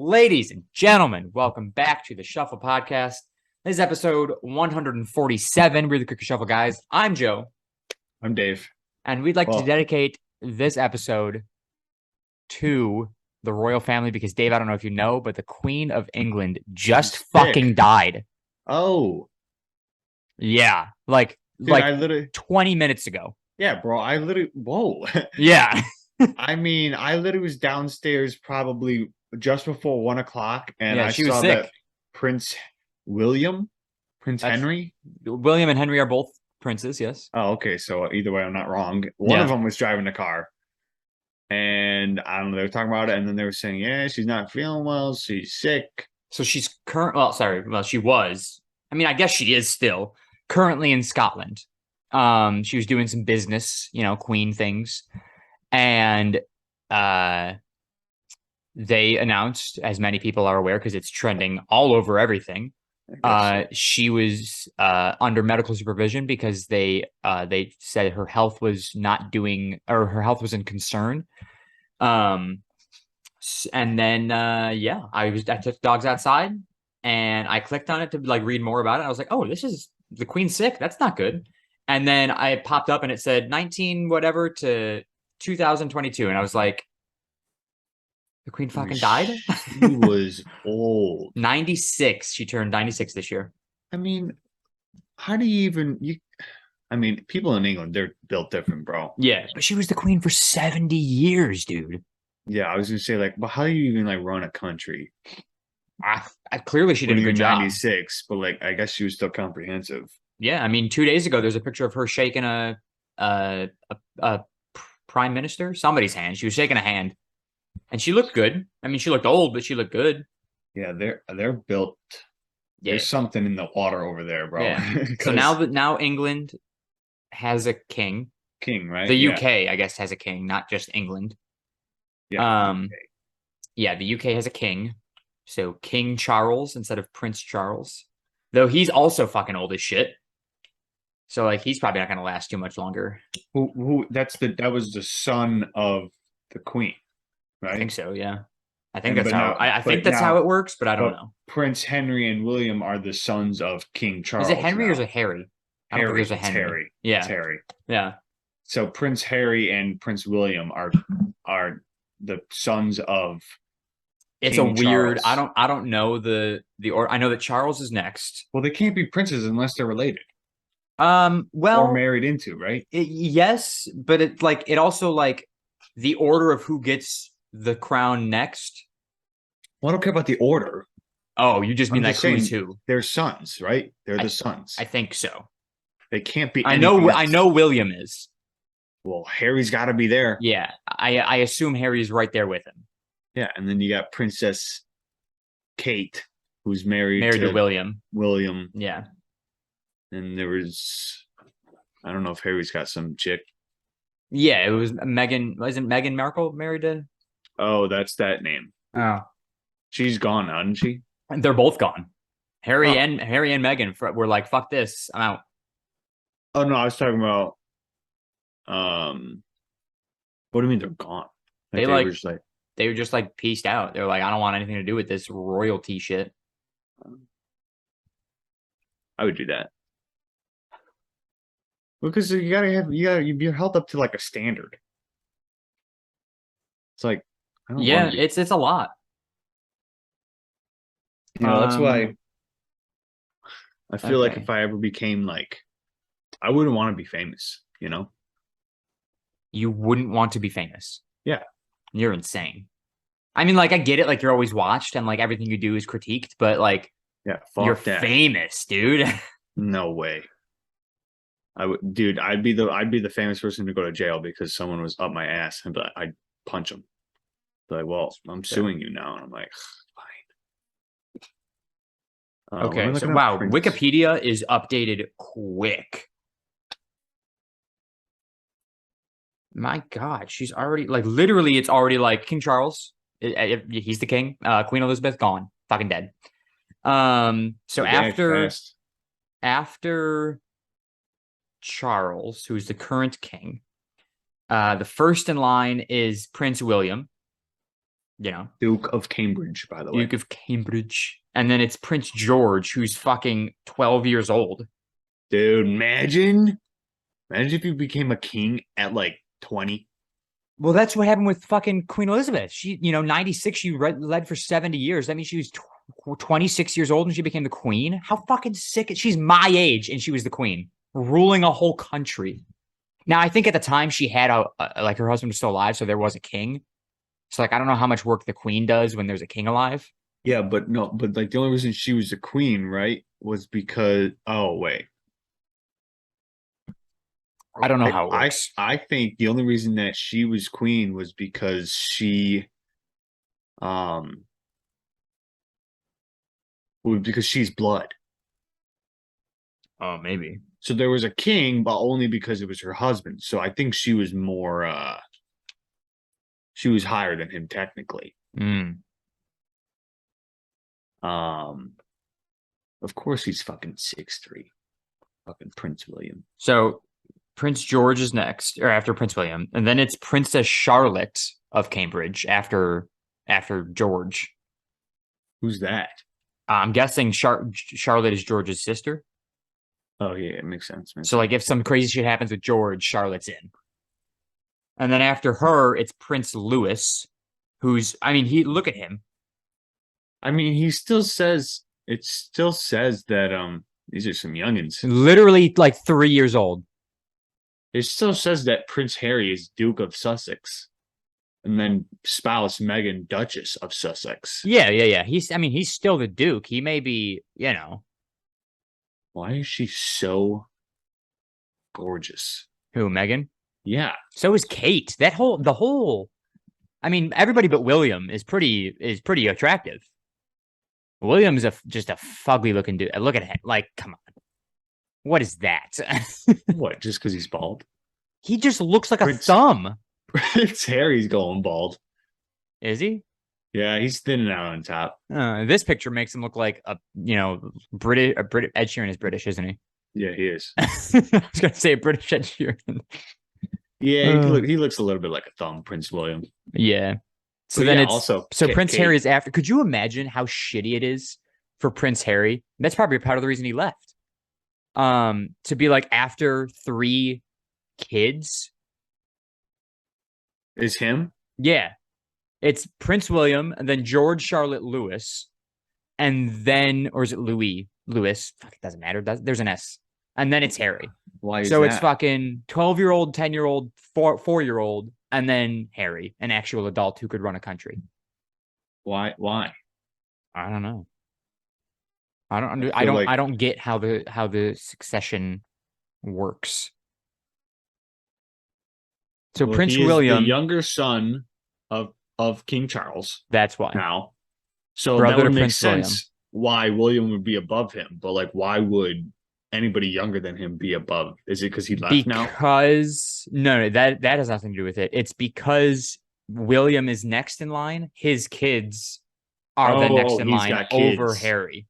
Ladies and gentlemen, welcome back to the Shuffle Podcast. This is episode 147. We're the Cricket Shuffle guys. I'm Joe. I'm Dave. And we'd like to dedicate this episode to the royal family because, Dave, I don't know if you know, but the Queen of England just fucking died. Oh. Yeah. Dude, I literally 20 minutes ago. Yeah, bro. Whoa. Yeah. I mean, I literally was downstairs probably just before 1 o'clock, and I she was saw sick. that Prince Henry. William and Henry are both princes, yes. Oh, okay. So either way, I'm not wrong. One of them was driving the car, and I don't know, they were talking about it, and then they were saying, yeah, she's not feeling well, she's sick. So she's she was. I mean, I guess she is still currently in Scotland. She was doing some business, queen things. And they announced, as many people are aware, because it's trending all over everything. She was under medical supervision because they said her health was her health was in concern. And then I took dogs outside and I clicked on it to read more about it. I was like, oh, this is the Queen's sick. That's not good. And then I popped up and it said 19 whatever to 2022, and I was like, the Queen fucking died? She was old. 96. She turned 96 this year. I mean, how do you people in England, they're built different, bro. Yeah, but she was the Queen for 70 years, dude. Yeah, I was gonna say, but how do you even run a country? Clearly she did a good job. 96, but I guess she was still comprehensive. Yeah, I mean, 2 days ago there's a picture of her shaking a prime minister, somebody's hand. She was shaking a hand, and she looked good. I mean, she looked old, but she looked good. Yeah, they're built. Yeah. There's something in the water over there, bro. Yeah. So now England has a king. King, right? The UK, I guess, has a king, not just England. Yeah. Yeah, the UK has a king. So King Charles instead of Prince Charles, though he's also fucking old as shit. So he's probably not going to last too much longer. That was the son of the Queen, right? I think so. Yeah, I think that's how. I think that's how it works, but I don't know. Prince Henry and William are the sons of King Charles. Is it Henry or is it Harry? I don't think there's a Henry. Harry. Yeah, it's Harry. Yeah. So Prince Harry and Prince William are the sons of. It's King a weird. Charles. I don't know the order. I know that Charles is next. Well, they can't be princes unless they're related. Well, or married into, right? Yes, but it also the order of who gets the crown next. Well, I don't care about the order. Oh, you just mean who's who? They're sons, right? They're the sons. I think so. They can't be. I know William is. Well, Harry's got to be there. Yeah, I assume Harry's right there with him. Yeah, and then you got Princess Kate, who's married to William. William. Yeah. And there was, I don't know if Harry's got some chick. Yeah, it was Meghan. Isn't Meghan Markle married to? Oh, that's that name. Oh, she's gone now, isn't she? And they're both gone. Harry and Meghan were like, "Fuck this, I'm out." Oh no, I was talking about. What do you mean they're gone? They were just pieced out. They're like, I don't want anything to do with this royalty shit. I would do that. Because you're held up to a standard. It's it's a lot. That's why I feel like if I ever became I wouldn't want to be famous, You wouldn't want to be famous. Yeah. You're insane. I mean, I get it, you're always watched and everything you do is critiqued, but yeah, you're famous, dude. No way. I'd be the famous person to go to jail because someone was up my ass, and I'd punch them. Well, I'm suing you now, and I'm like, fine. Okay, so wow, Wikipedia is updated quick. My God, she's already literally, it's already King Charles. He's the king. Queen Elizabeth gone, fucking dead. So after Charles, who's the current king, the first in line is Prince William. Duke of Cambridge, by the way. Duke of Cambridge. And then it's Prince George, who's fucking 12 years old. Dude, imagine if you became a king at like 20. Well, that's what happened with fucking Queen Elizabeth. She, 96, she led for 70 years. That means she was 26 years old and she became the queen. How fucking sick. She's my age and she was the queen, ruling a whole country. Now, I think at the time she had like her husband was still alive, so there was a king. So like, I don't know how much work the queen does when there's a king alive. Yeah, but like the only reason she was the queen, right, was because, oh, wait. I don't know how it works. I think the only reason that she was queen was because she's blood. Oh, maybe. So there was a king, but only because it was her husband. So I think she was more she was higher than him technically. Of course he's fucking 6'3". Fucking Prince William. So Prince George is next, or after Prince William, and then it's Princess Charlotte of Cambridge after George. Who's that? I'm guessing Charlotte is George's sister. Oh yeah, it makes sense. So like, if some crazy shit happens with George, Charlotte's in. And then after her, it's Prince Louis, who's, look at him. He still says that these are some youngins. Literally like 3 years old. It still says that Prince Harry is Duke of Sussex, and then spouse Meghan, Duchess of Sussex. Yeah. He's still the Duke. He may be, Why is she so gorgeous? Who, Meghan? Yeah. So is Kate. Everybody but William is pretty attractive. William's just a fugly looking dude. Look at him. Like, come on. What is that? What, just because he's bald? He just looks like a thumb. Prince Harry's going bald. Is he? Yeah, he's thinning out on top. This picture makes him look like British. Ed Sheeran is British, isn't he? Yeah, he is. I was gonna say British Ed Sheeran. Yeah, he looks a little bit like a thumb, Prince William. Yeah. So then Prince Harry is after. Could you imagine how shitty it is for Prince Harry? That's probably part of the reason he left. To be like after 3 kids. Is him? Yeah. It's Prince William, and then George, Charlotte, Louis, and then, or is it Louis? Louis. Fuck, it doesn't matter. There's an S. And then it's Harry. Why is so that? It's fucking 12-year-old, 10-year-old, 4-year-old, and then Harry, an actual adult who could run a country. Why? I don't know. I don't get how the succession works. So Prince William, the younger son of King Charles. That's why. Now, so Brother that would to make Prince sense why William would be above him. But like, why would anybody younger than him be above? Is it because he left now? Because no, that has nothing to do with it. It's because William is next in line. His kids are the next in line over Harry.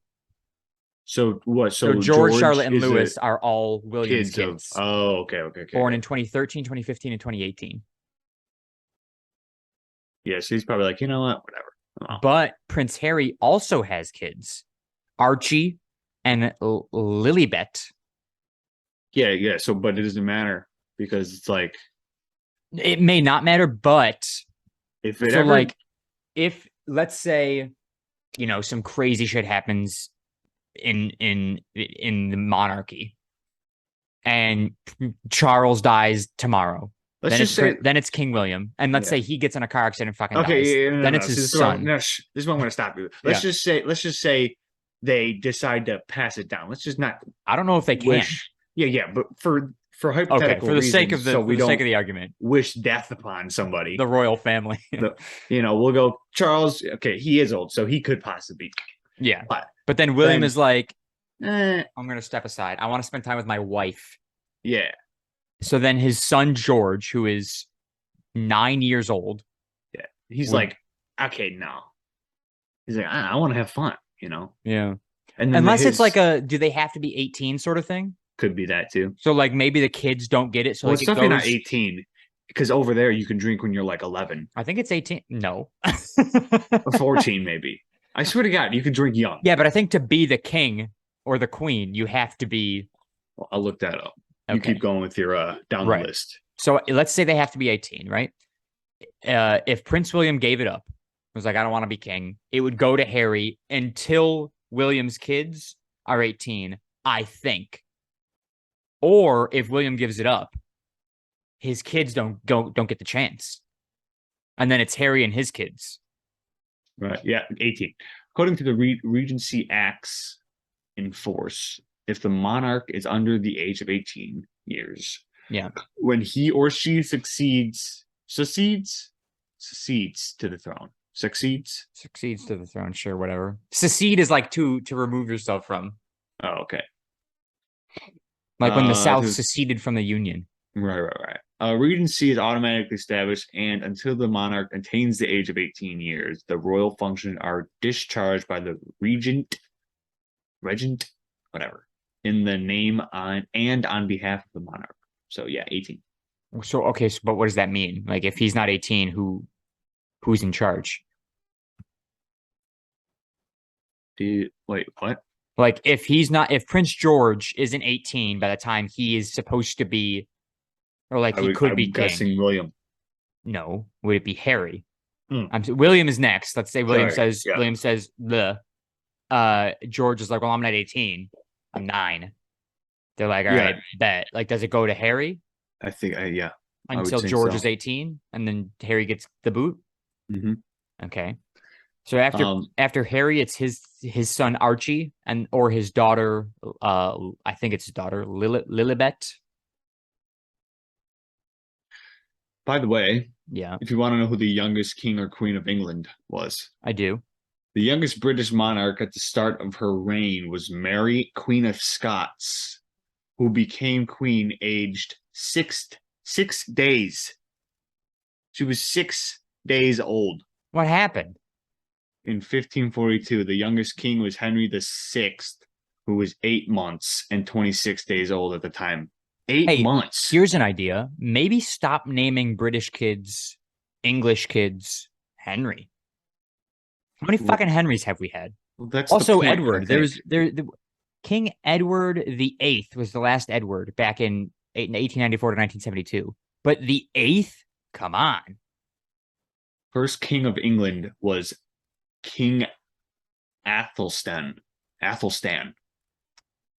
So what? So George, Charlotte, and Louis are all William's kids. Okay. Born in 2013, 2015, and 2018. Yeah, so he's probably like, you know what? Whatever. But Prince Harry also has kids. Archie and Lilibet. Yeah. So, but it doesn't matter because it's like... It may not matter, but... If let's say, some crazy shit happens in the monarchy and Charles dies tomorrow. Then it's King William, and let's say he gets in a car accident and fucking dies. Then it's his son. This is what I'm going to stop you. Let's just say they decide to pass it down. Let's just not. I don't know if they can. Yeah, but for hypothetical for the reasons, sake of the argument, wish death upon somebody. The royal family. We'll go Charles. Okay, he is old, so he could possibly. Yeah, but then William is like, I'm going to step aside. I want to spend time with my wife. Yeah. So then his son, George, who is 9 years old. Yeah. He's like, okay, no. He's like, I want to have fun, Yeah. And unless it's like do they have to be 18 sort of thing? Could be that too. So like maybe the kids don't get it. So it's definitely not 18. because over there you can drink when you're like 11 I think it's 18. No. or 14, maybe. I swear to God, you can drink young. Yeah, but I think to be the king or the queen, you have to be Well, I'll look that up. You okay. keep going with your down the Right. list. So let's say they have to be 18, right? If Prince William gave it up, was like, I don't want to be king, it would go to Harry until William's kids are 18, I think. Or if William gives it up, his kids don't get the chance. And then it's Harry and his kids. Right. Yeah, 18. According to the Regency Acts in force, if the monarch is under the age of 18 years, yeah, when he or she succeeds to the throne. Succeeds to the throne, sure, whatever. Secede is like to remove yourself from. Oh, okay. Like when the South seceded from the Union. Right. Regency is automatically established, and until the monarch attains the age of 18 years, the royal functions are discharged by the regent, whatever, in the name on behalf of the monarch. So yeah, 18. So okay, but what does that mean? Like if he's not 18, who's in charge? Wait, what? Like if Prince George isn't 18 by the time he is supposed to be, or like he could be king. Guessing William. No, would it be Harry? William is next. Let's say William says the George is like, well, I'm not 18, I'm 9. They're like, all right, bet. Like, does it go to Harry? I think, yeah. Until George is 18, and then Harry gets the boot. Mm-hmm. Okay. So after Harry, it's his son Archie or his daughter. I think it's his daughter Lilibet. By the way, yeah, if you want to know who the youngest king or queen of England was, I do. The youngest British monarch at the start of her reign was Mary, Queen of Scots, who became queen aged 6 days. She was 6 days old. What happened? In 1542, the youngest king was Henry VI, who was 8 months and 26 days old at the time. 8 months. Here's an idea. Maybe stop naming British kids, English kids, Henry. How many fucking Henrys have we had? Well, that's also Edward. King Edward the Eighth was the last Edward back in 1894 to 1972. But the 8th? Come on. First king of England was King Athelstan.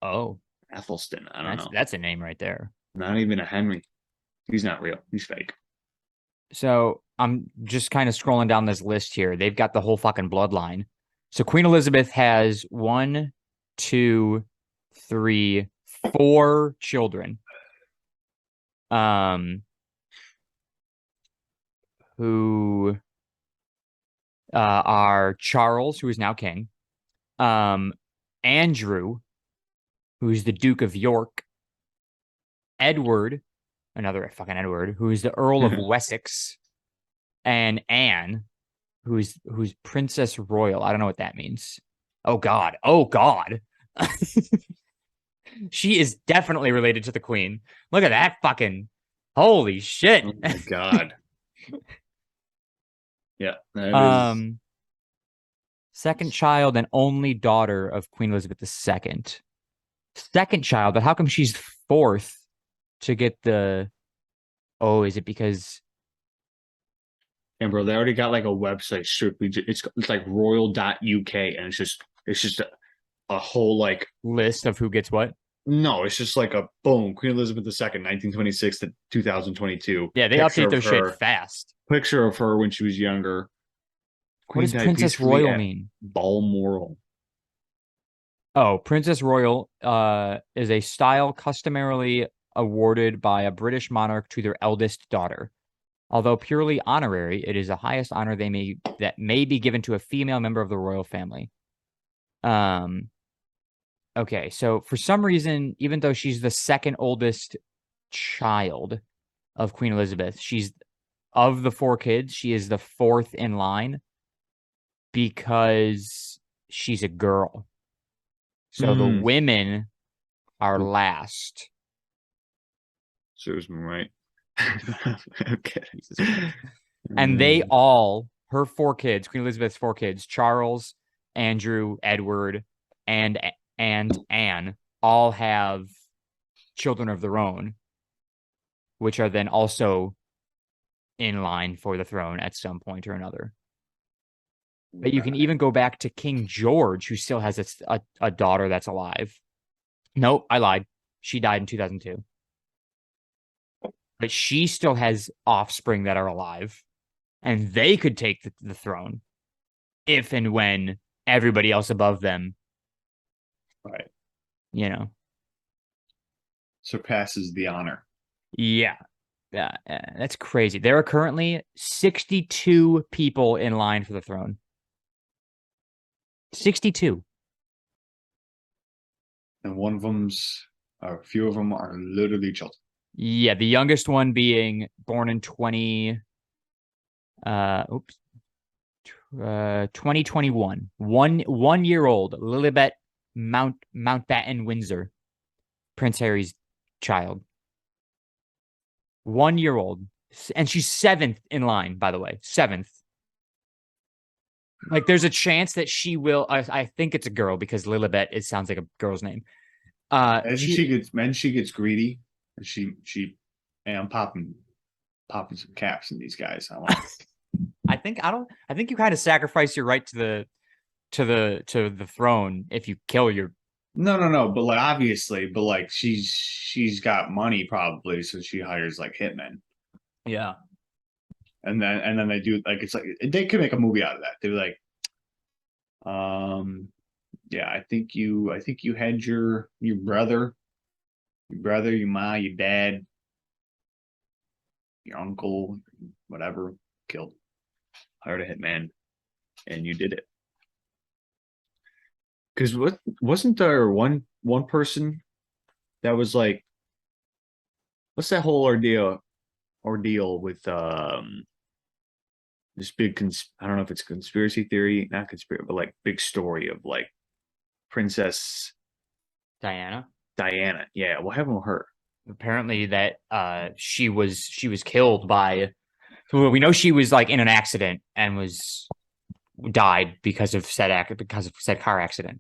Oh. Athelstan. I don't know. That's a name right there. Not even a Henry. He's not real. He's fake. So I'm just kind of scrolling down this list here. They've got the whole fucking bloodline. So Queen Elizabeth has 1, 2, 3, 4 children. Who are Charles, who is now king, Andrew, who's the Duke of York, Edward, another fucking Edward, who's the Earl of Wessex, and Anne, who's Princess Royal. I don't know what that means. Oh God. She is definitely related to the Queen. Look at that fucking holy shit. Oh my God. Yeah. Second child and only daughter of Queen Elizabeth II. Second child, but how come she's 4th to get the... Oh, is it because... And bro, they already got like a website strictly. It's like royal.uk, and it's just a whole like list of who gets what. No, it's just like a boom. Queen Elizabeth II, 1926 to 2022. Yeah, they update their shit fast. Picture of her when she was younger. What does Princess Royal mean? Balmoral. Oh, Princess Royal is a style customarily awarded by a British monarch to their eldest daughter. Although purely honorary, it is the highest honor that may be given to a female member of the royal family. Okay, so for some reason, even though she's the second oldest child of Queen Elizabeth, she's of the 4 kids, she is the 4th in line because she's a girl. So the women are last. Serves me right. Okay. Jesus Christ. And they all, her 4 kids, Queen Elizabeth's 4 kids, Charles, Andrew, Edward, and Anne, all have children of their own, which are then also in line for the throne at some point or another. But you can even go back to King George, who still has a daughter that's alive. Nope, I lied. She died in 2002. But she still has offspring that are alive, and they could take the throne if and when everybody else above them, Right. Surpasses the honor. Yeah. Yeah, that's crazy. There are currently 62 people in line for the throne. 62. And one of them's, a few of them are literally children. Yeah, the youngest one being born in 2021. 1 year old, Lilibet Mountbatten Windsor, Prince Harry's child. 1 year old. And she's 7th in line, by the way. 7th. Like, there's a chance that she will. I think it's a girl because Lilibet, it sounds like a girl's name. She gets greedy. And hey, I'm popping some caps in these guys. I think you kind of sacrifice your right to the throne if you kill your. No. But like, obviously, but like, she's got money probably, so she hires like hitmen. Yeah. And then they do, like, it's like they could make a movie out of that. They're like, yeah, I think you had your brother, your ma, your dad, your uncle, whatever, killed, hired a hitman, and you did it. Because wasn't there one person that was like, what's that whole ordeal with this big I don't know if it's a conspiracy theory, not conspiracy, but like big story of like Princess Diana. Yeah, what happened with her? Apparently that she was killed by. Well, we know she was like in an accident and died because of said car accident.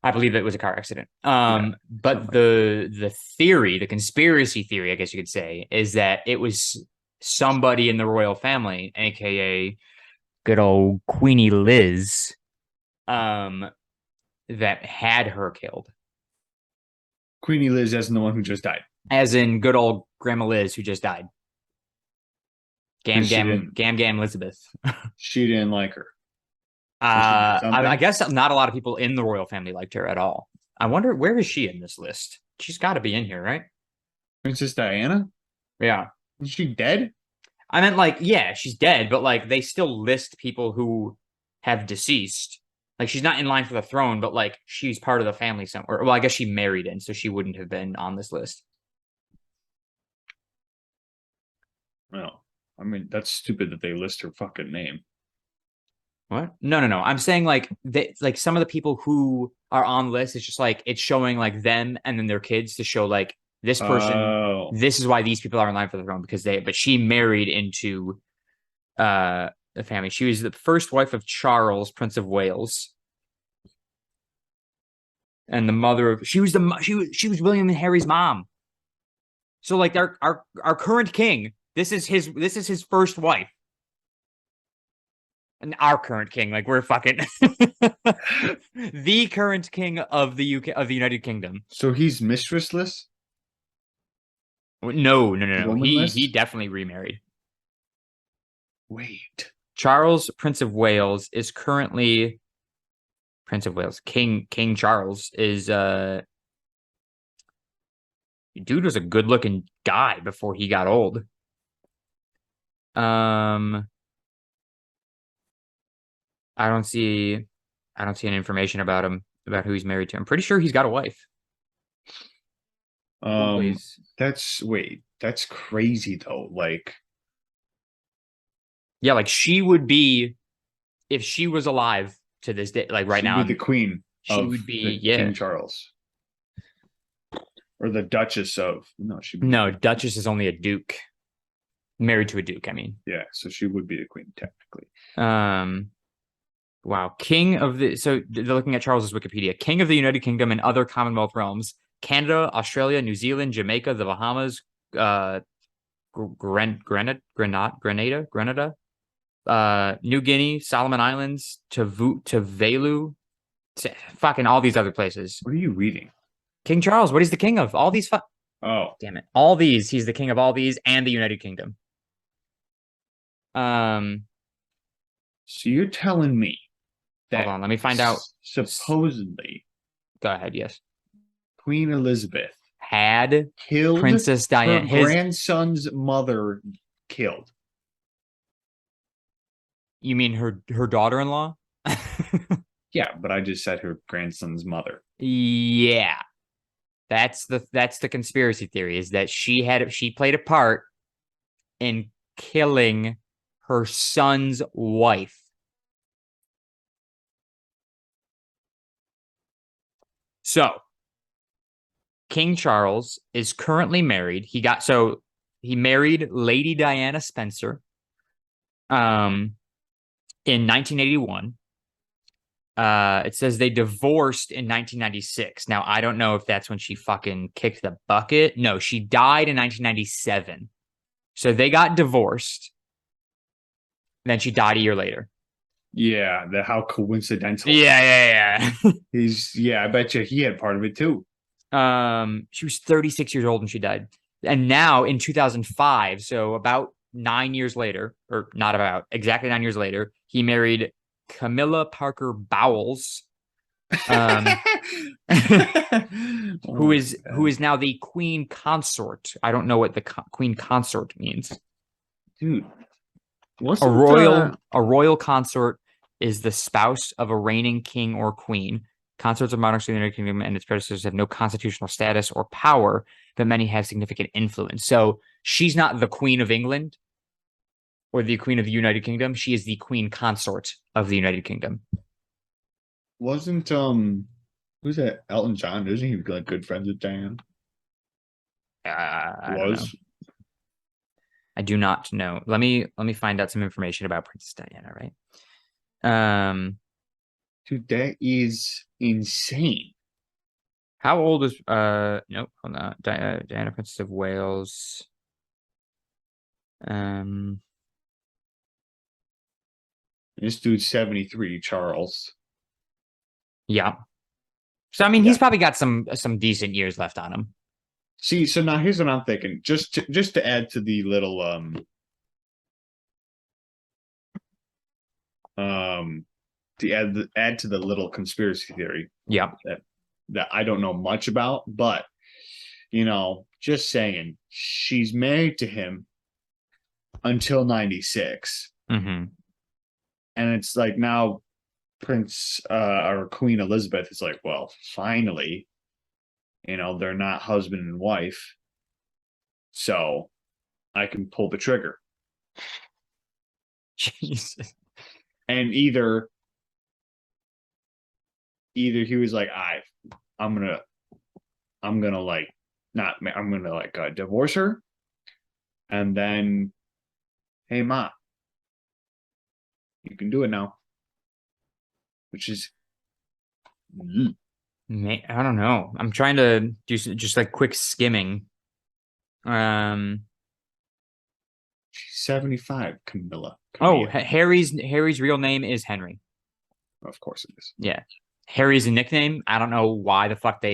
I believe it was a car accident. But the theory, the conspiracy theory, I guess you could say, is that it was somebody in the royal family, aka good old Queenie Liz, that had her killed. Queenie Liz isn't the one who just died. As in good old Grandma Liz who just died. Gam Elizabeth. She didn't like her. I guess not a lot of people in the royal family liked her at all. I wonder, where is she in this list? She's got to be in here, right? Princess Diana? Yeah. Is she dead? I meant, like, yeah, she's dead, but like they still list people who have deceased. Like, she's not in line for the throne, but like she's part of the family somewhere. Well, I guess she married in, so she wouldn't have been on this list. No. I mean, that's stupid that they list her fucking name. What? No. I'm saying like some of the people who are on list, it's just like it's showing like them and then their kids to show like this person. This is why these people are in line for the throne because but she married into the family. She was the first wife of Charles, Prince of Wales, and the mother of she was William and Harry's mom. So like our current king, this is his first wife. And our current king, like we're fucking the current king of the UK, of the United Kingdom. So he's mistressless? No. He definitely remarried. Wait. Charles, Prince of Wales, is currently Prince of Wales. King Charles is dude was a good looking guy before he got old. I don't see any information about him, about who he's married to. I'm pretty sure he's got a wife. That's crazy though. Like, yeah, like she would be, if she was alive to this day, like right now, the queen. She would be King Charles, or the Duchess of. No, no, Duchess is only a duke. Married to a duke, I mean. Yeah, so she would be the queen technically. Wow. King of the, so they're looking at Charles's Wikipedia. King of the United Kingdom and other Commonwealth realms: Canada, Australia, New Zealand, Jamaica, the Bahamas, Grenada, New Guinea, Solomon Islands, Tuvalu, fucking all these other places. What are you reading? King Charles, what is the king of? All these Oh, damn it. All these, he's the king of all these and the United Kingdom. Um, so you're telling me that hold on, let me find out. Supposedly, Go ahead, yes. Queen Elizabeth Had killed Princess Diana, her grandson's mother killed. You mean her daughter-in-law? Yeah, but I just said her grandson's mother. Yeah. That's the conspiracy theory, is that she played a part in killing her son's wife. So, King Charles is currently married. He married Lady Diana Spencer in 1981. It says they divorced in 1996. Now, I don't know if that's when she fucking kicked the bucket. No, she died in 1997. So they got divorced. Then she died a year later. Yeah, how coincidental. Yeah. I bet you he had part of it too. She was 36 years old when she died. And now in 2005, so about 9 years later, or not about, exactly 9 years later, he married Camilla Parker Bowles, who is now the queen consort. I don't know what the queen consort means. Dude, a royal consort is the spouse of a reigning king or queen. Consorts of monarchs of the United Kingdom and its predecessors have no constitutional status or power, but many have significant influence. So she's not the Queen of England or the Queen of the United Kingdom. She is the queen consort of the United Kingdom. Wasn't who's that? Elton John? Isn't he like good friends with Diane? I don't know. I do not know. Let me find out some information about Princess Diana, right? Dude, that is insane. How old is nope, hold on. Diana Princess of Wales. This dude's 73, Charles. Yeah. So I mean, he's probably got some decent years left on him. See, so now here's what I'm thinking. Just to add to the little to add to the little conspiracy theory. Yeah. That I don't know much about, but just saying, she's married to him until 96. Mm-hmm. And it's like now Prince or Queen Elizabeth is like, well, finally, they're not husband and wife, so I can pull the trigger. Jesus. And either he was like, I'm gonna like not I'm gonna like divorce her, and then, hey ma, you can do it now, which is I don't know. I'm trying to do just like quick skimming. She's 75, Camilla. Oh, Harry's real name is Henry. Of course it is. Yeah. Harry's a nickname. I don't know why the fuck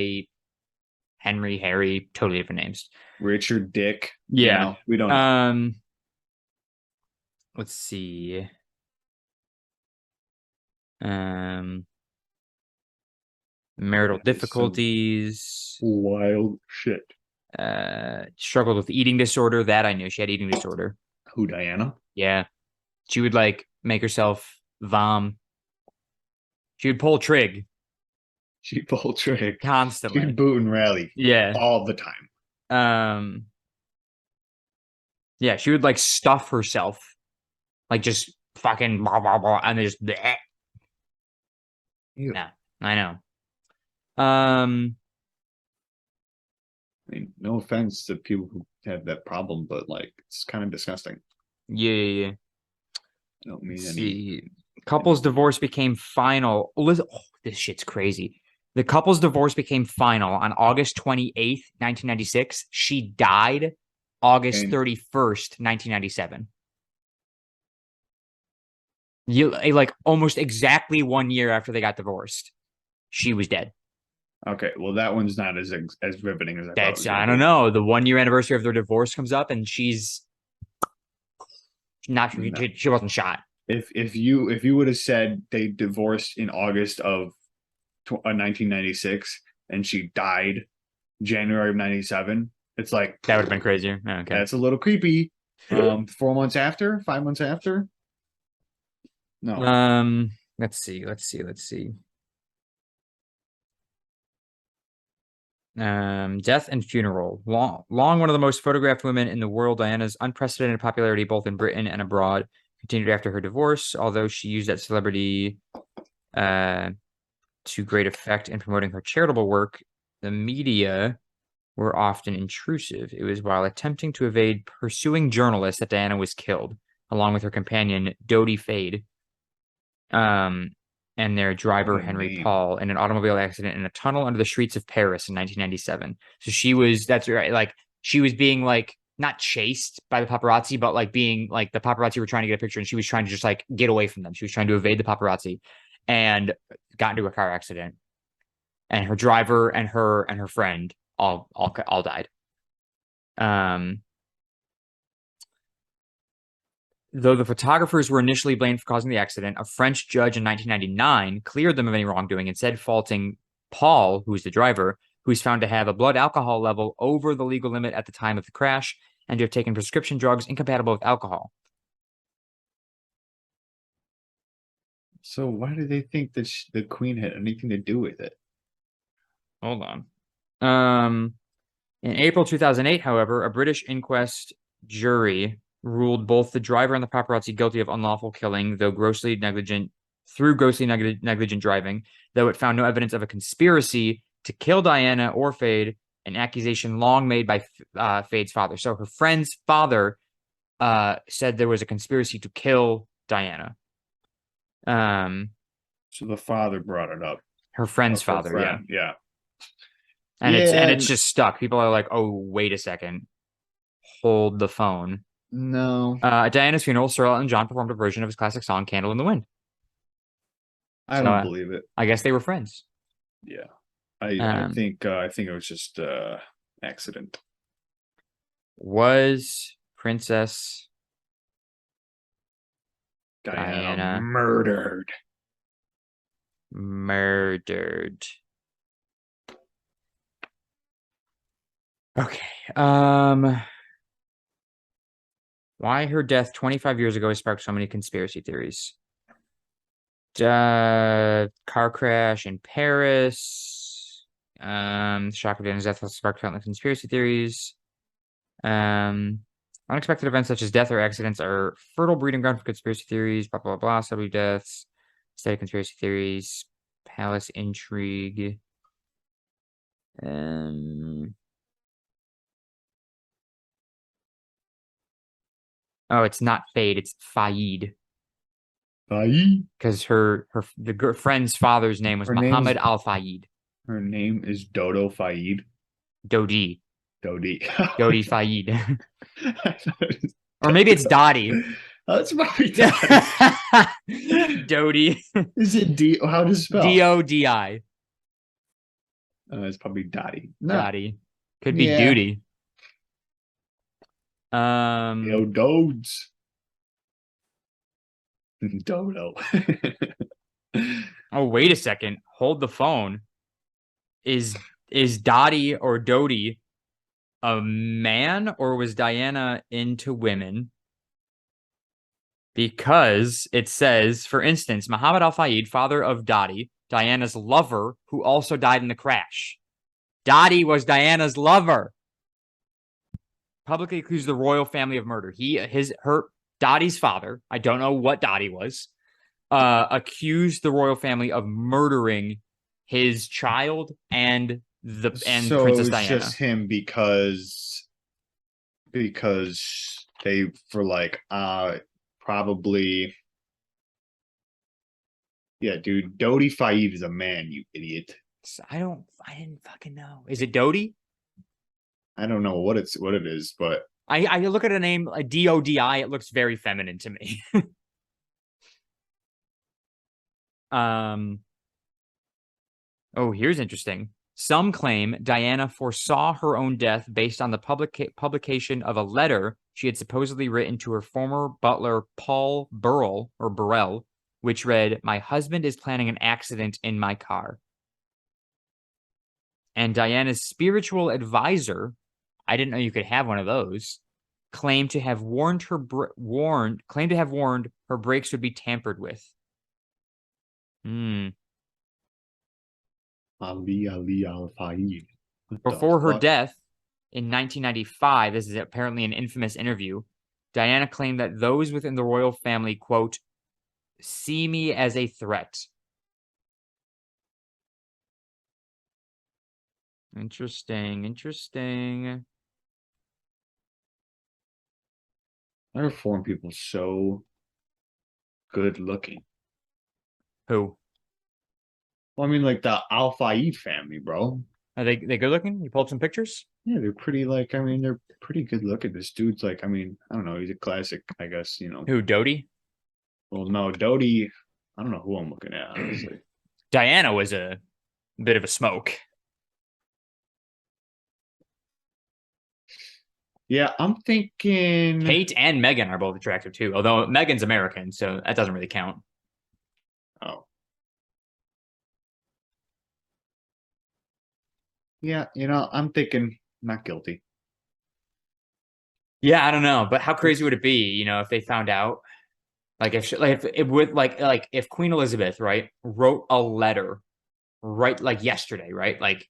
Henry, Harry, totally different names. Richard, Dick. Yeah. We don't know. Let's see. Marital difficulties. Wild shit. Struggled with eating disorder. That I knew. She had eating disorder. Who, Diana? Yeah. She would like make herself vom. She would pull trig. She'd pull trig. Constantly. She'd boot and rally. Yeah. All the time. Yeah, she would like stuff herself. Like just fucking blah blah blah and then just bleh. Yeah, I know. I mean, no offense to people who have that problem, but like it's kind of disgusting. Yeah. I don't mean Let's any. see. Couple's divorce became final. Listen, oh, this shit's crazy. The couple's divorce became final on August 28th, 1996. She died August And 31st, 1997. Like almost exactly 1 year after they got divorced, she was dead. okay, well that one's not as riveting as I thought it That's, was going I to don't be. know. The 1 year anniversary of their divorce comes up and she's not, No. she wasn't shot. If you would have said they divorced in August of 1996 and she died January of 97, it's like That would have been crazier. Oh, okay. that's a little creepy. 4 months after, 5 months after, no. Let's see. Death and funeral. Long one of the most photographed women in the world, Diana's unprecedented popularity both in Britain and abroad continued after her divorce, although she used that celebrity to great effect in promoting her charitable work. The media were often intrusive. It was while attempting to evade pursuing journalists that Diana was killed, along with her companion, Dodie Fade, and their driver, What a Henry name. Paul, in an automobile accident in a tunnel under the streets of Paris in 1997. So that's right, like, she was being, like, not chased by the paparazzi, but, like, being, like, the paparazzi were trying to get a picture, and she was trying to just, like, get away from them. She was trying to evade the paparazzi and got into a car accident. And her driver and her friend all died. Though the photographers were initially blamed for causing the accident, a French judge in 1999 cleared them of any wrongdoing, instead faulting Paul, who was the driver, who was found to have a blood alcohol level over the legal limit at the time of the crash and to have taken prescription drugs incompatible with alcohol. So why do they think that the Queen had anything to do with it? Hold on. In April 2008, however, a British inquest jury ruled both the driver and the paparazzi guilty of unlawful killing, though grossly negligent driving, though it found no evidence of a conspiracy to kill Diana or Fade, an accusation long made by Fade's father. So her friend's father said there was a conspiracy to kill Diana. So the father brought it up. Her friend's Her father, yeah. friend, yeah. And Yeah, it's just stuck. People are like, "Oh, wait a second. Hold the phone." no, At Diana's funeral, Sir Elton John performed a version of his classic song "Candle in the Wind." I So don't believe it. I guess they were friends. Yeah, I think it was just accident. Was Princess Diana Diana murdered? Okay. Why her death 25 years ago has sparked so many conspiracy theories. Car crash in Paris. Shock of Diana's death has sparked countless conspiracy theories. Unexpected events such as death or accidents are fertile breeding ground for conspiracy theories. Blah blah blah. Celebrity deaths, steady conspiracy theories, palace intrigue. Oh, it's not Fade. It's Faid. Because the friend's father's name was Her Muhammad name's Al Fayed. her name is Dodo Faid. Dodi. Dodi. Dodi Fayed. Or maybe it's Dottie. That's probably Dottie. Dodi. Is it D? How does it spell? Dodi. It's probably Dottie. No. Dottie. Could be Yeah. Duty. Yo, Dodes. Dodo. Oh, wait a second. Hold the phone. Is Dottie or Dodi a man, or was Diana into women? Because it says, for instance, Muhammad Al Fayed, father of Dottie, Diana's lover, who also died in the crash. Dottie was Diana's lover. Publicly accused the royal family of murder. Dottie's father, I don't know what Dottie was, accused the royal family of murdering his child and and So it Princess was Diana. just him because they for like probably yeah, dude. Dodi Fayed is a man, you idiot. I didn't fucking know. Is it Dodie? I don't know what it is, but I look at a name like Dodi. It looks very feminine to me. Oh, here's interesting. Some claim Diana foresaw her own death based on the publication of a letter she had supposedly written to her former butler, Paul Burrell, which read, "My husband is planning an accident in my car." And Diana's spiritual advisor, I didn't know you could have one of those, claimed to have warned her brakes would be tampered with. Ali Al Fayed. Before her death in 1995, this is apparently an infamous interview, Diana claimed that those within the royal family, quote, "see me as a threat." Interesting. There are foreign people so good looking. Who? Well, I mean, like the Al Fayed family, bro. Are they good looking? You pulled some pictures? Yeah, they're pretty. Like, I mean, they're pretty good looking. This dude's like, I mean, I don't know. He's a classic, I guess. Who, Dodie? Well, no, Dodi. I don't know who I'm looking at, honestly. Diana was a bit of a smoke. Yeah, I'm thinking Kate and Meghan are both attractive too, although Meghan's American, so that doesn't really count. Oh. Yeah, I'm thinking not guilty. Yeah, I don't know, but how crazy would it be, if they found out? Like if it would like if Queen Elizabeth, right, wrote a letter right like yesterday, right? Like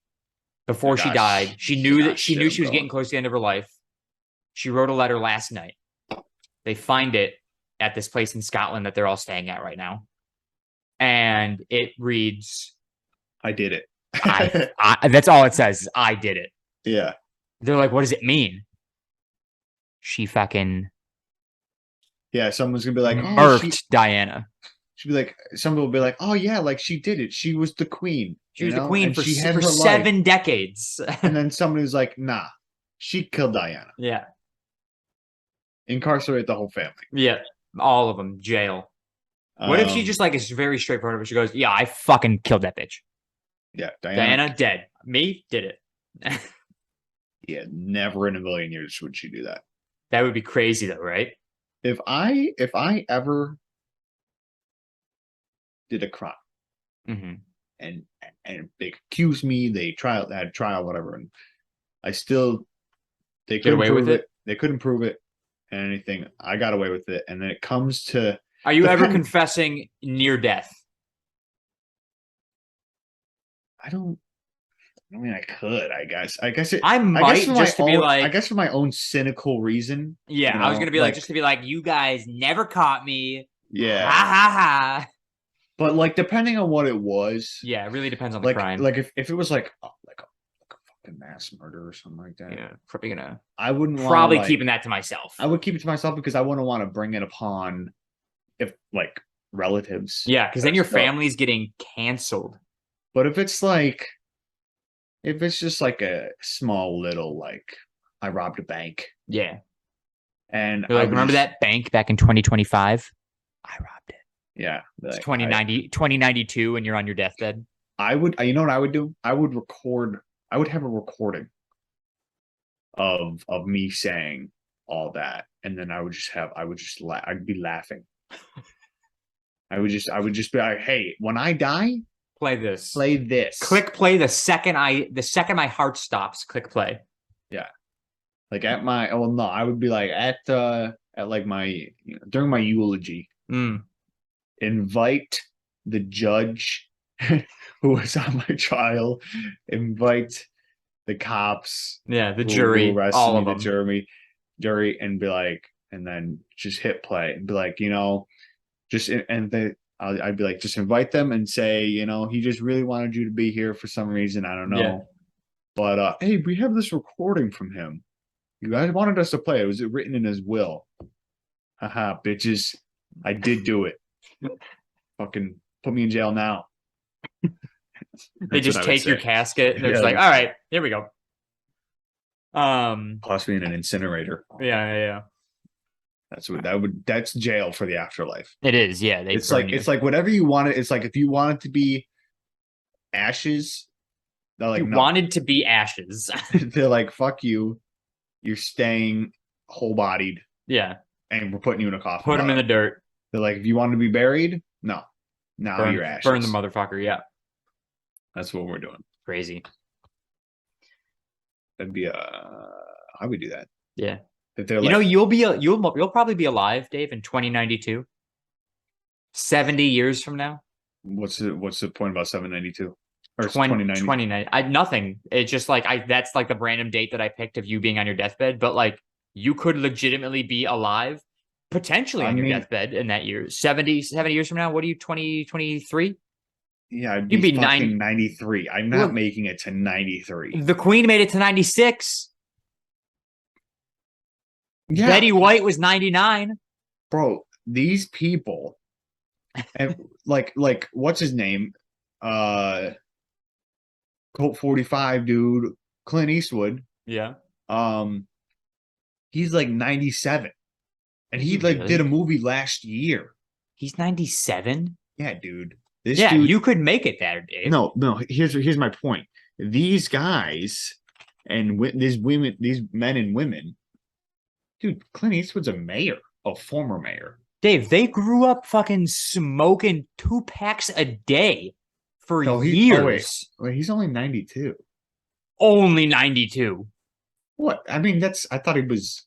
before she died, she knew she was getting close to the end of her life. She wrote a letter last night. They find it at this place in Scotland that they're all staying at right now. And it reads, I did it. That's all it says. I did it. Yeah. They're like, what does it mean? She fucking someone's gonna be like, murked Diana. She'd be like, some people will be like, oh yeah, like she did it. She was the queen. She was the queen and for she had her 7 life. decades. And then somebody was like, nah, she killed Diana. Yeah. Incarcerate the whole family. Yeah. All of them. Jail. What if she just like is very straightforward, but she goes, yeah, I fucking killed that bitch. Yeah. Diana dead. Me did it. Yeah. Never in a million years would she do that. That would be crazy though, right? If I ever did a crime and they accused me, they had trial, whatever, and they couldn't prove it. They couldn't prove it and anything. I got away with it. And then it comes to, are you ever confessing near death? I mean, I could, I guess. I guess for my own cynical reason. Yeah, I was gonna be like just to be like, you guys never caught me. Yeah. Ha ha ha. But like, depending on what it was. Yeah, it really depends on the crime. Like if it was like a fucking mass murder or something like that. Yeah, probably gonna. I wouldn't probably keeping that to myself. I would keep it to myself because I wouldn't want to bring it upon like relatives. Yeah, because then your family's getting canceled. But if it's just like a small little like I robbed a bank. Yeah. And you're like, remember that bank back in 2025? I robbed it. Yeah. It's 2092 and you're on your deathbed. You know what I would do? I would have a recording of me saying all that. And then I'd be laughing. I would just be like, hey, when I die, play this. Click play the second my heart stops. Click play. Yeah. Like I would be like at like my during my eulogy. Invite the judge who was on my trial. Invite the cops. Yeah, the jury. All of them. The jury, and be like, and then just hit play and be like, I'd be like, just invite them and say, he just really wanted you to be here for some reason. I don't know. But hey, we have this recording from him. You guys wanted us to play. It was written in his will. Haha, bitches. I did do it. Fucking put me in jail now. They That's what just I would take your say. casket and they're Yeah, just like, all right, here we go. toss me in an incinerator. Yeah. That's jail for the afterlife. It is, yeah. They burn you. It's like whatever you want it. It's like if you want it to be ashes, they're like You no. wanted to be ashes. They're like, fuck you. You're staying whole bodied. Yeah. And we're putting you in a coffin. Put them in the dirt. They're like, if you want to be buried, no. Now you're ashes. Burn the motherfucker, yeah. That's what we're doing. Crazy. That'd be how we do that. Yeah. If they're you'll probably be alive, Dave, in 2092. 70 years from now. What's the point about 792? Or 2090? Nothing. It's just like that's like the random date that I picked of you being on your deathbed, but like you could legitimately be alive potentially on your deathbed in that year. 70 years from now. What are you, 2023? Yeah, I'd be fucking 93. I'm not making it to 93. The Queen made it to 96. Yeah. Betty White was 99. Bro, these people and like what's his name? Colt 45 dude, Clint Eastwood. Yeah. He's like 97. And he like did a movie last year. He's 97? Yeah, dude. This dude, you could make it there, Dave. No. Here's my point. These guys and these men and women, dude. Clint Eastwood's a mayor, a former mayor. Dave, they grew up fucking smoking 2 packs a day for years. Wait, he's only 92. Only 92. What? I mean, I thought he was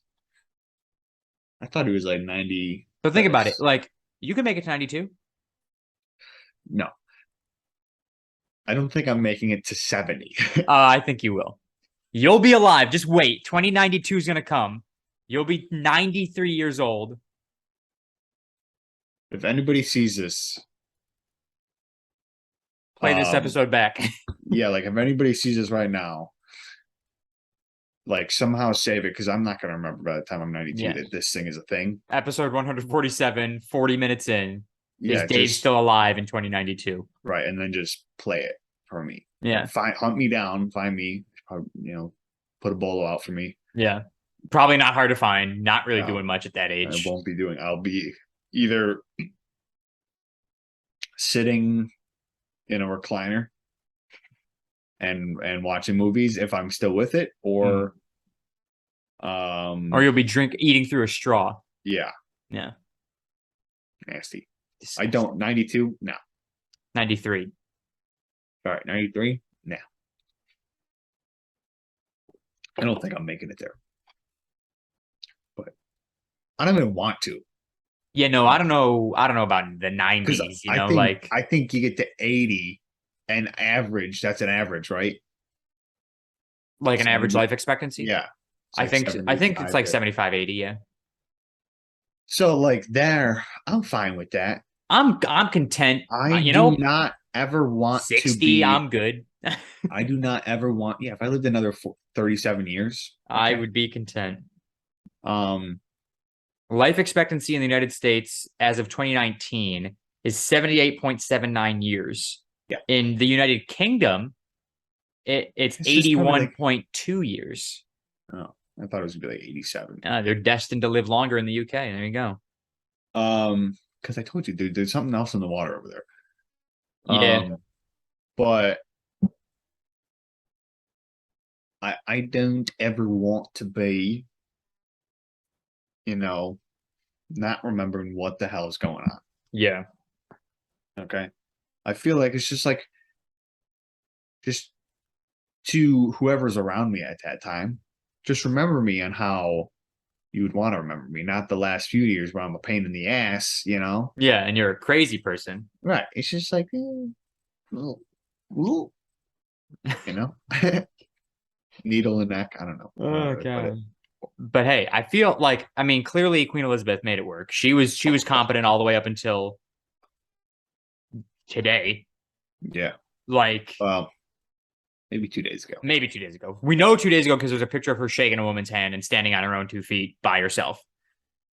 like 90. But think about it. Like, you can make it to 92. No. I don't think I'm making it to 70. I think you will. You'll be alive. Just wait. 2092 is going to come. You'll be 93 years old. If anybody sees this, play this episode back. Yeah, like if anybody sees this right now, like somehow save it because I'm not going to remember by the time I'm 92 that this thing is a thing. Episode 147, 40 minutes in. Yeah, is Dave still alive in 2092? Right, and then just play it for me. Yeah. Hunt me down, find me, put a bolo out for me. Yeah. Probably not hard to find. Not really doing much at that age. I won't be doing. I'll be either sitting in a recliner and watching movies if I'm still with it, or you'll be eating through a straw. Yeah. Nasty. Disgusting. I don't. 92? No. 93. All right, 93? No. I don't think I'm making it there. But I don't even want to. Yeah, no, I don't know about the 90s, I think you get to 80 and average, that's an average, right? Like an average life expectancy? Yeah. I think it's like 75, 80, yeah. So like there, I'm fine with that. I'm content. I do not ever want 60, to be. I'm good. I do not ever want. Yeah, if I lived another 37 years, I would be content. Life expectancy in the United States as of 2019 is 78.79 years. Yeah. In the United Kingdom, it's 81.2 years. Oh, I thought it was gonna be like 87. They're destined to live longer in the UK. There you go. Because I told you, dude, there's something else in the water over there. Yeah. But I don't ever want to be, not remembering what the hell is going on. Yeah. Okay. I feel like it's just to whoever's around me at that time, just remember me on how you would want to remember me, not the last few years where I'm a pain in the ass, Yeah, and you're a crazy person. Right. It's just like, needle in neck. I don't know. Oh, God. But hey, I feel like, clearly Queen Elizabeth made it work. She was competent all the way up until today. Yeah. Like, well, Maybe 2 days ago. Maybe 2 days ago. We know 2 days ago because there's a picture of her shaking a woman's hand and standing on her own 2 feet by herself.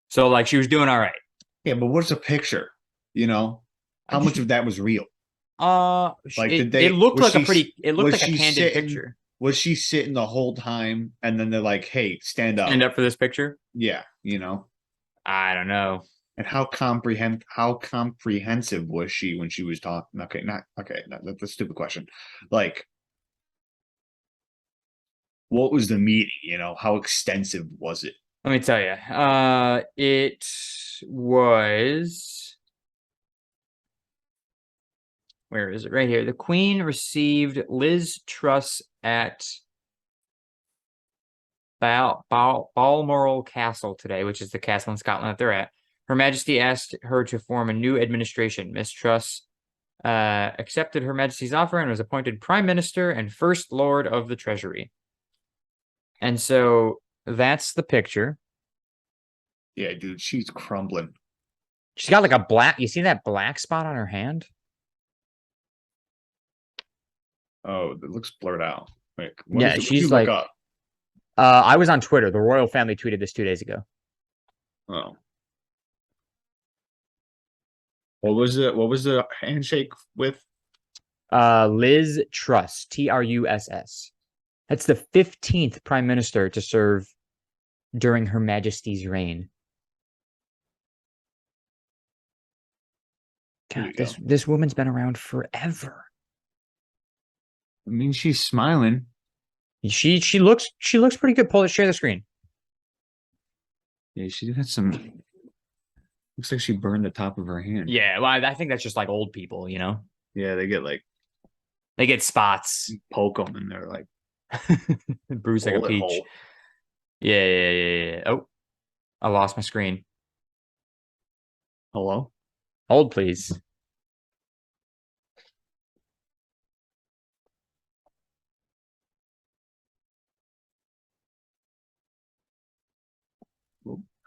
So like she was doing all right. Yeah, but what's a picture? You know, how much of that was real? Like, It, did they? it looked Was like a she? pretty. It looked Was like a she candid sitting? picture. Was she sitting the whole time? And then they're like, "Hey, stand up." Stand up for this picture. Yeah, you know. I don't know. And how comprehensive was she when she was talking? Okay, not okay. That's a stupid question. Like, what was the meeting? You know, how extensive was it? Let me tell you. It was. Where is it? Right here. The Queen received Liz Truss at Balmoral Castle today, which is the castle in Scotland that they're at. Her Majesty asked her to form a new administration. Miss Truss accepted Her Majesty's offer and was appointed Prime Minister and First Lord of the Treasury. And so that's the picture. Yeah, dude, she's crumbling. She's got like a black. You see that black spot on her hand? Oh, it looks blurred out. Like, Yeah, what did you she's look like. up? I was on Twitter. The royal family tweeted this 2 days ago. Oh, what was the handshake with? Liz Truss, Truss. That's the 15th prime minister to serve during Her Majesty's reign. God, this woman's been around forever. I mean, she's smiling. She looks pretty good. Share the screen. Yeah, she had some. Looks like she burned the top of her hand. Yeah, well, I think that's just like old people, you know. Yeah, They get spots. poke them and they're like bruise like a bullet peach. hole. Yeah. Oh, I lost my screen. Hello? Hold, please.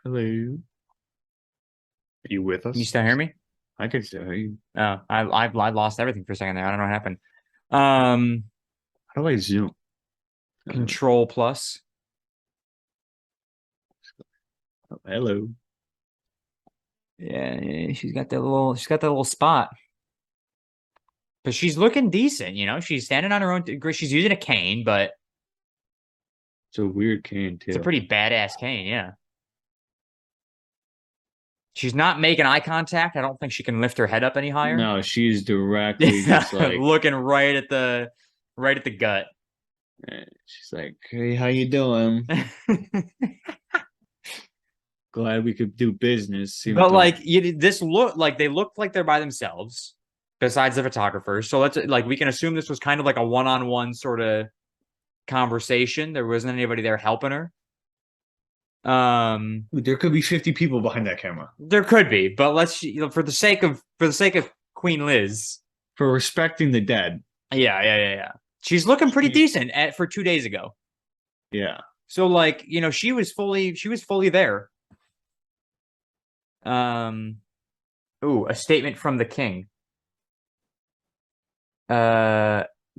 Hello. Are you with us? Can you still hear me? I can still hear you. Oh, I lost everything for a second there. I don't know what happened. How do I zoom? Control plus. Oh, hello. Yeah, she's got that little spot. But she's looking decent, you know. She's standing on her own. She's using a cane, but It's a weird cane too. it's a pretty badass cane, yeah. She's not making eye contact. I don't think she can lift her head up any higher. No, she's directly just like looking right at the gut. She's like, "Hey, how you doing? Glad we could do business." But like, this look like they look like they're by themselves, besides the photographers. So let's like we can assume this was kind of like a one-on-one sort of conversation. There wasn't anybody there helping her. There could be 50 people behind that camera. There could be, but let's for the sake of Queen Liz, for respecting the dead. Yeah. She's looking pretty decent for 2 days ago. Yeah. So like, you know, she was fully there. Ooh, a statement from the king.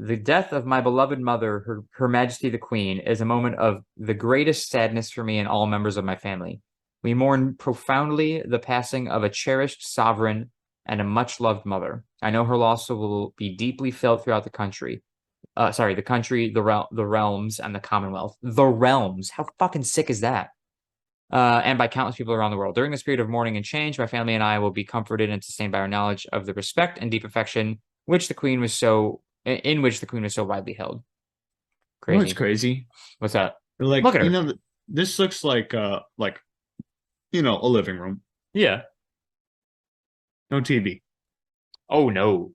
The death of my beloved mother, Her Majesty the Queen, is a moment of the greatest sadness for me and all members of my family. We mourn profoundly the passing of a cherished sovereign and a much-loved mother. I know her loss will be deeply felt throughout the country. The country, the realms, and the Commonwealth. The realms. How fucking sick is that? And by countless people around the world. During this period of mourning and change, my family and I will be comforted and sustained by our knowledge of the respect and deep affection in which the Queen was so widely held. Crazy. You know what's crazy? What's that? Like, look at her. You know, this looks like a living room. Yeah. No TV. Oh no.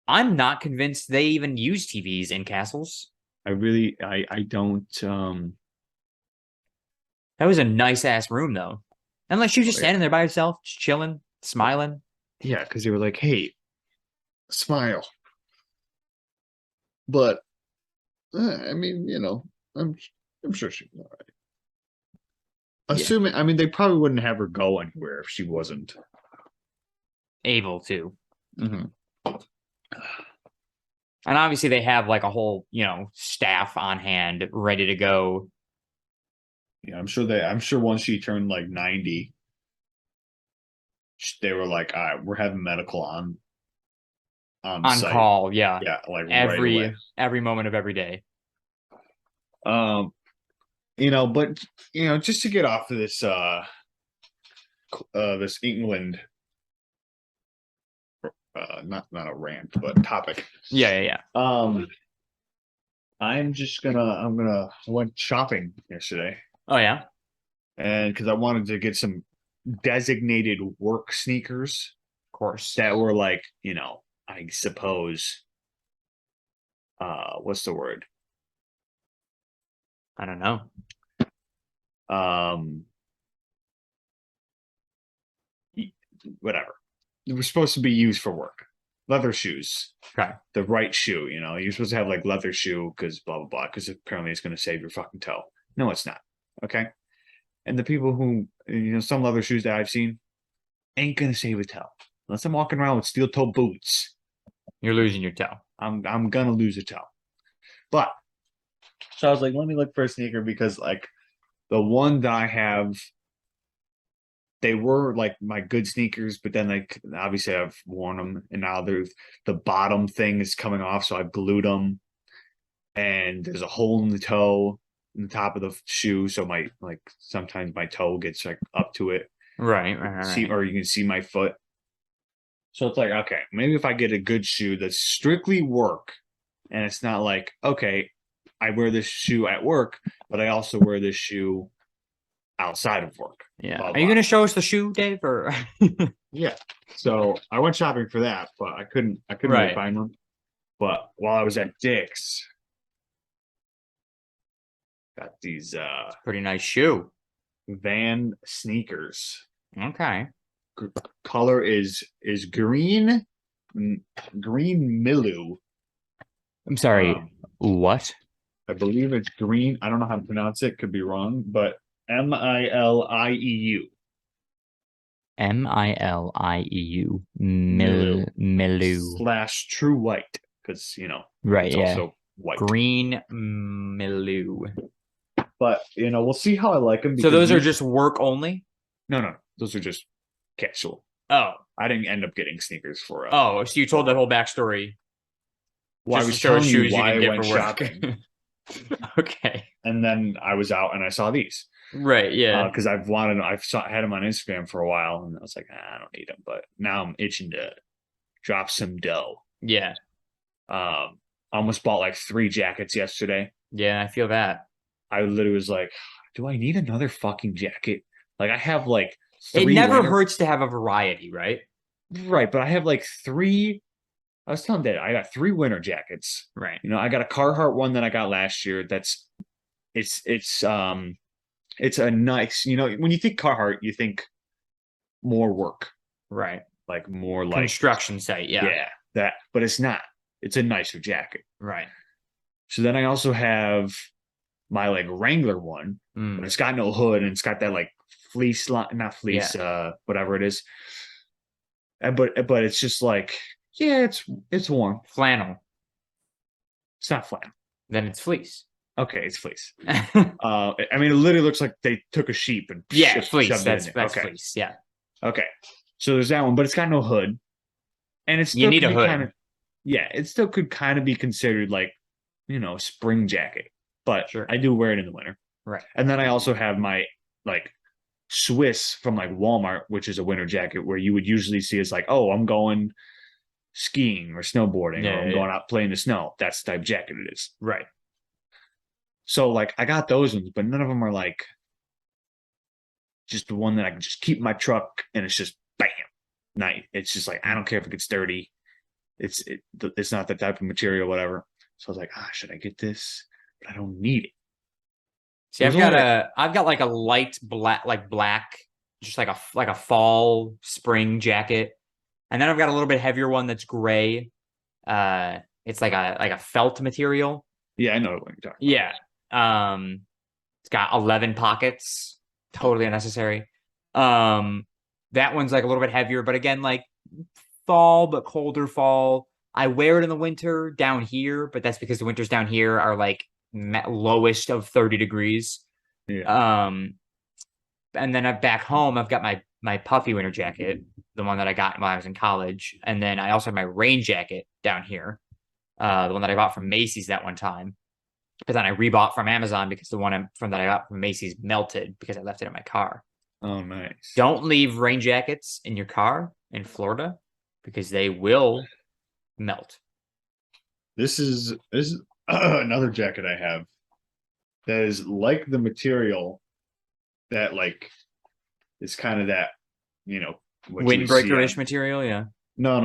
I'm not convinced they even use TVs in castles. I don't. That was a nice ass room though. And like she was just standing there by herself, just chilling, smiling. Yeah, because they were like, "Hey, smile." But I mean, you know, I'm sure she's all right. Assuming, I mean, they probably wouldn't have her go anywhere if she wasn't able to. Mm-hmm. And obviously they have like a whole, staff on hand ready to go Yeah, I'm sure once she turned like 90, they were like, all right, we're having medical on on site. call. Yeah. Yeah, like right away. Every moment of every day. Um, but just to get off of this England not a rant, but topic. Yeah, yeah, yeah. I went shopping yesterday, Oh yeah. and because I wanted to get some designated work sneakers Of course. that were like, I suppose, what's the word? I don't know. Um, Whatever. They were supposed to be used for work. Leather shoes. Okay. The right shoe, you're supposed to have like leather shoe because blah blah blah, because apparently it's going to save your fucking toe. No, it's not. Okay. And the people who, some leather shoes that I've seen ain't going to save a toe. Unless I'm walking around with steel toe boots, You're losing your toe. I'm going to lose a toe. But, so I was like, let me look for a sneaker, because like the one that I have, they were like my good sneakers, but then like obviously I've worn them, and now the bottom thing is coming off, so I've glued them, and there's a hole in the toe in the top of the shoe, so my like sometimes my toe gets like up to it. Right. Or you can see my foot. So it's like, okay, maybe if I get a good shoe that's strictly work, and it's not like, okay, I wear this shoe at work, but I also wear this shoe outside of work. Yeah. Blah, Are you blah. gonna show us the shoe, Dave? Or Yeah. So I went shopping for that, but I couldn't really Right. find one. But while I was at Dick's, got these Pretty nice shoe. Van sneakers. Okay. Color is green Milu. I'm sorry. What? I believe it's green. I don't know how to pronounce it. Could be wrong, but Milieu. Milieu. Milu. / True White, because Right. it's Yeah. also white. Green Milu. But we'll see how I like them. So those are just work only? No. Those are just casual. Oh. I didn't end up getting sneakers for. Oh, so you told that whole backstory. Well, I just was to show telling you shoes you why I didn't get went for work. shopping, Okay. and then I was out and I saw these. Right. Yeah. Because I had them on Instagram for a while, and I was like, I don't need them, but now I'm itching to drop some dough. Yeah. I almost bought like 3 jackets yesterday. Yeah, I feel that. I literally was like, do I need another fucking jacket? Like I have like It 3 never winter- hurts to have a variety, right? Right, but I have like 3. I was telling Dad, I got 3 winter jackets. Right. I got a Carhartt one that I got last year. It's a nice, when you think Carhartt, you think more work, Right. like more like Construction site. Yeah. yeah, that, but it's not. It's a nicer jacket. Right. So then I also have my like Wrangler one, but it's got no hood, and it's got that like fleece line, not fleece, whatever it is. But it's just like, yeah, it's warm. Flannel. It's not flannel. Then it's fleece. Okay, it's fleece. I mean, it literally looks like they took a sheep and Yeah, fleece. shoved it in there. That's Okay. fleece. Yeah. Okay, so there's that one, but it's got no hood, and it's You need a hood. It still could kind of be considered like, a spring jacket, but Sure. I do wear it in the winter. Right. And then I also have my like Swiss from like Walmart, which is a winter jacket, where you would usually see as like, oh, I'm going skiing or snowboarding, or I'm going out playing the snow. That's the type of jacket it is. Right. So like I got those ones, but none of them are like just the one that I can just keep in my truck, and it's just bam, night. It's just like, I don't care if it gets dirty. It's not that type of material, whatever. So I was like, should I get this? But I don't need it. See, I've got like a light black, just like a fall spring jacket, and then I've got a little bit heavier one that's gray. It's like a felt material. Yeah, I know what you're talking Yeah. It's got 11 pockets. Totally unnecessary. That one's like a little bit heavier, but again, like fall, but colder fall. I wear it in the winter down here, but that's because the winters down here are like lowest of 30 degrees. Yeah. Um, and then back home, I've got my puffy winter jacket, the one that I got when I was in college, and then I also have my rain jacket down here, the one that I bought from Macy's that one time. But then I rebought from Amazon because the one from that I got from Macy's melted because I left it in my car. Oh, nice. Don't leave rain jackets in your car in Florida because they will melt. This is another jacket I have that is like the material that like is kind of that, you know, what you would see Windbreaker-ish on- material, yeah. No.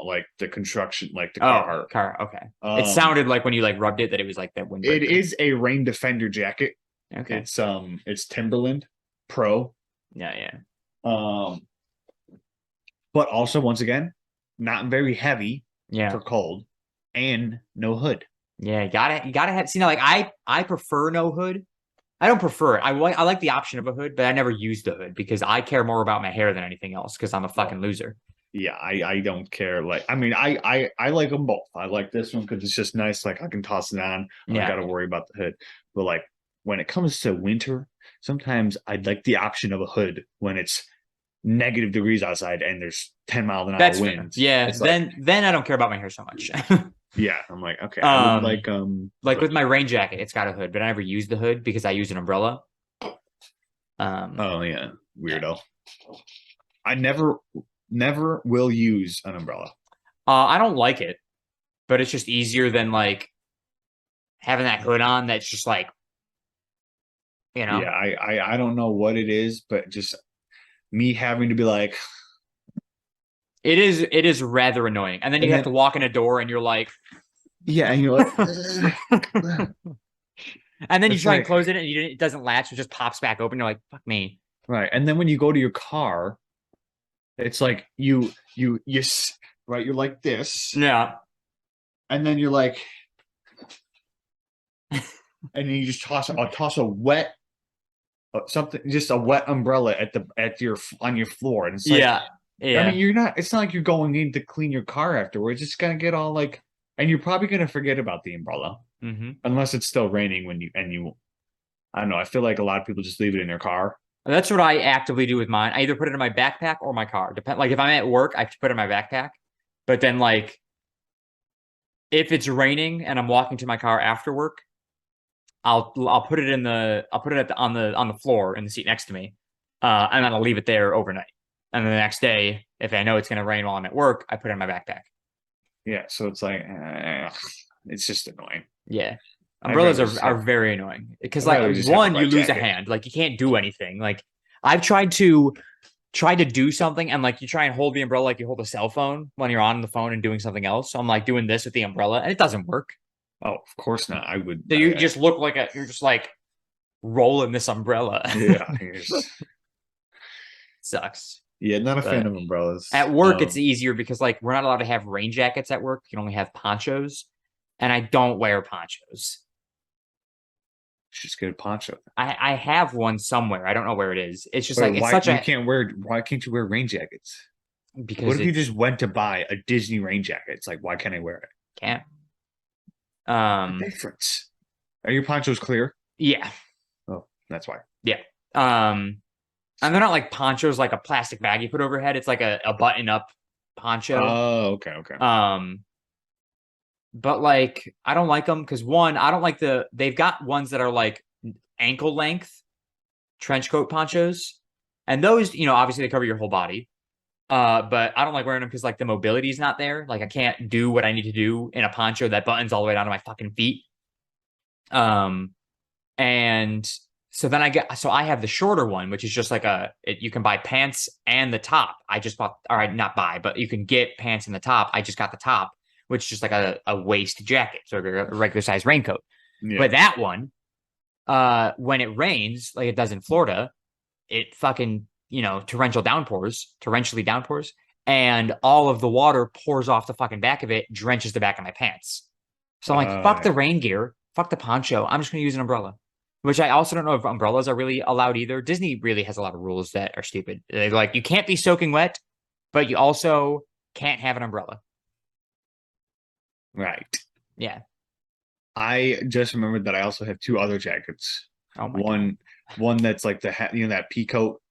Like the construction, like the Oh, Carhartt. car. Okay. It Um, sounded like when you like rubbed it that it was like that it windbreaker. is a rain defender jacket. Okay. It's Timberland Pro. Yeah. Um, but also once again, not very heavy Yeah. for cold, and no hood. Yeah. You gotta have. See, now, like I prefer no hood. I don't prefer it. I like the option of a hood, but I never use the hood because I care more about my hair than anything else because I'm a fucking loser. Yeah, I don't care. Like, I mean, I like them both. I like this one because it's just nice. Like, I can toss it on. I don't Yeah. got to worry about the hood. But like, when it comes to winter, sometimes I'd like the option of a hood when it's negative degrees outside and there's 10 mile an hour That's fair. winds. Yeah. It's Then I don't care about my hair so much. yeah, I'm like, okay, I would like Like with my rain jacket, it's got a hood, but I never use the hood because I use an umbrella. oh yeah, weirdo. I never will use an umbrella. I don't like it, but it's just easier than like having that hood on. That's just like, Yeah, I don't know what it is, but just me having to be like, it is rather annoying. And then you have to walk in a door and you're like, yeah, and you're like, and then you It's try and like- close it and it doesn't latch. It just pops back open. You're like, fuck me. right. And then when you go to your car, it's like you right, you're like this, Yeah. and then you're like, and then you just toss a wet something, just a wet umbrella at your on your floor, and it's like, Yeah. Yeah. I mean, it's not like you're going in to clean your car afterwards. It's gonna get all like, and you're probably gonna forget about the umbrella unless it's still raining when you I don't know. I feel like a lot of people just leave it in their car. That's what I actively do with mine. I either put it in my backpack or my car. Like if I'm at work, I have to put it in my backpack. But then like if it's raining and I'm walking to my car after work, I'll put it on the floor in the seat next to me. And then I'll leave it there overnight. And then the next day, if I know it's gonna rain while I'm at work, I put it in my backpack. Yeah, so it's like, it's just annoying. Yeah. I'd Umbrellas rather just are have- very annoying because I'd rather like just have a one, you wet lose a jacket. hand. Like you can't do anything. Like I've tried to do something and like you try and hold the umbrella like you hold a cell phone when you're on the phone and doing something else. So I'm like doing this with the umbrella and it doesn't work. Oh, of course not. I would. So you just look like you're just like rolling this umbrella. Yeah. Sucks. Yeah, not a fan But of umbrellas. At work, it's easier because like we're not allowed to have rain jackets at work. You can only have ponchos, and I don't wear ponchos. Just get a poncho. I have one somewhere. I don't know where it is. It's just Wait, like it's why such you a can't wear? Why can't you wear rain jackets? because What if you it just went to buy a Disney rain jacket? It's like, why can't I wear it? can't. Difference. Are your ponchos clear? Yeah. Oh, that's why. And they're not like ponchos like a plastic bag you put over your head. It's like a button up poncho. Oh, okay. But like I don't like them because one, I don't like they've got ones that are like ankle length trench coat ponchos. And those, obviously they cover your whole body. But I don't like wearing them because like the mobility is not there. Like I can't do what I need to do in a poncho that buttons all the way down to my fucking feet. And so then I have the shorter one, which is just like you can buy pants and the top. I just bought, all right, not buy, but you can get pants and the top. I just got the top, which is just like a waist jacket, so a regular size raincoat. Yeah. But that one, when it rains, like it does in Florida, it fucking, torrentially downpours, and all of the water pours off the fucking back of it, drenches the back of my pants. So I'm like, fuck the rain gear, fuck the poncho. I'm just going to use an umbrella. Which I also don't know if umbrellas are really allowed either. Disney really has a lot of rules that are stupid. They're like, you can't be soaking wet, but you also can't have an umbrella. Right. Yeah. I just remembered that I also have two other jackets. Oh my God. One that's like that pea coat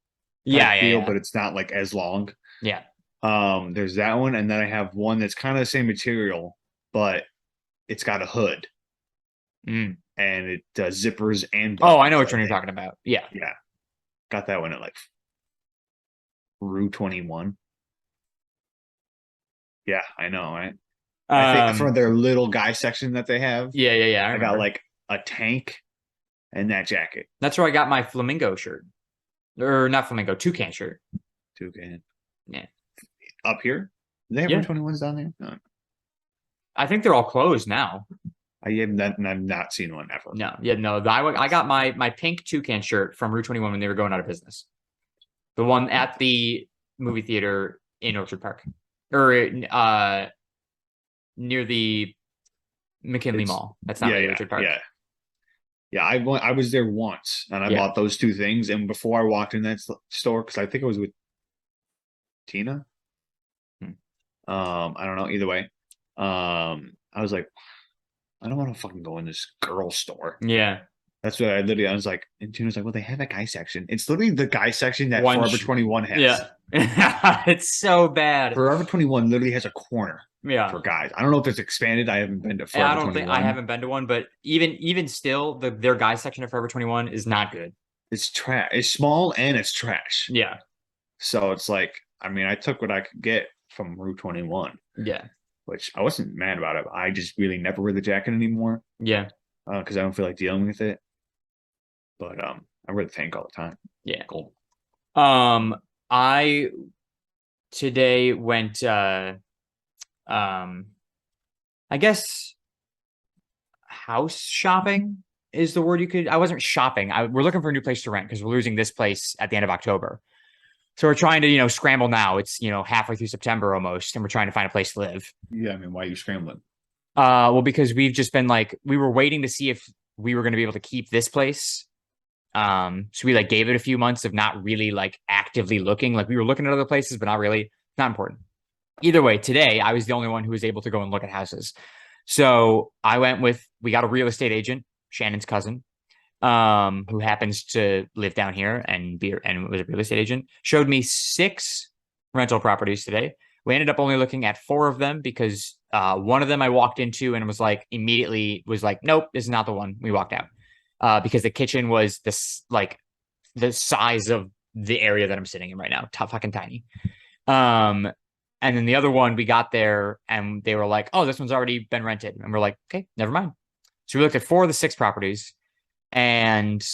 Yeah, type yeah, feel, yeah. but it's not like as long. Yeah. There's that one, and then I have one that's kind of the same material, but it's got a hood Mm. and it does zippers and Oh, I know buttons, which I one you're think. talking about. Yeah. Yeah, got that one at like Rue 21. Yeah, I know, right? I think for Um, their little guy section that they have, yeah, yeah, yeah. I I got remember. like a tank and that jacket. That's where I got my flamingo shirt. Or not flamingo, toucan shirt. Toucan. Yeah. Up here? Do they have Rue Yeah. 21s down there? No. I think they're all closed now. I've not seen one ever. No, yeah, no. I got my pink toucan shirt from Route 21 when they were going out of business. The one at the movie theater in Orchard Park, or near the McKinley It's Mall. That's not yeah, really yeah, Orchard Park. yeah. Yeah, I was there once and I Yeah. bought those two things. And before I walked in that store, because I think it was with Tina. Hmm. I don't know. Either way, I was like, I don't want to fucking go in this girl store. Yeah. That's what I was like, and Tina's like, well, they have a guy section. It's literally the guy section that One. Forever 21 has. Yeah. It's so bad. Forever 21 literally has a corner Yeah. for guys. I don't know if it's expanded. I haven't been to I Forever don't think I 21. haven't been to one, but even still, their guys section of Forever 21 is not good. It's trash. It's small and it's trash. Yeah. So it's like, I mean, I took what I could get from Route 21, Yeah. which I wasn't mad about it. I just really never wear the jacket anymore Yeah. because I don't feel like dealing with it. But I wear the tank all the time. Yeah. Cool. I today went I guess house shopping is the word you could. I wasn't shopping. We're looking for a new place to rent because we're losing this place at the end of October. So we're trying to, scramble now. It's, halfway through September almost, and we're trying to find a place to live. Yeah, I mean, why are you scrambling? Well, because we've just been we were waiting to see if we were going to be able to keep this place. So we gave it a few months of not really actively looking. We were looking at other places, but not really. Not important. Either way, today I was the only one who was able to go and look at houses. So we got a real estate agent, Shannon's cousin, who happens to live down here and was a real estate agent, showed me 6 rental properties today. We ended up only looking at 4 of them because one of them I walked into and immediately was like, nope, this is not the one. We walked out because the kitchen was the size of the area that I'm sitting in right now, fucking tiny. And then the other one, we got there and they were like, oh, this one's already been rented. And we're like, okay, never mind. So we looked at 4 of the 6 properties, and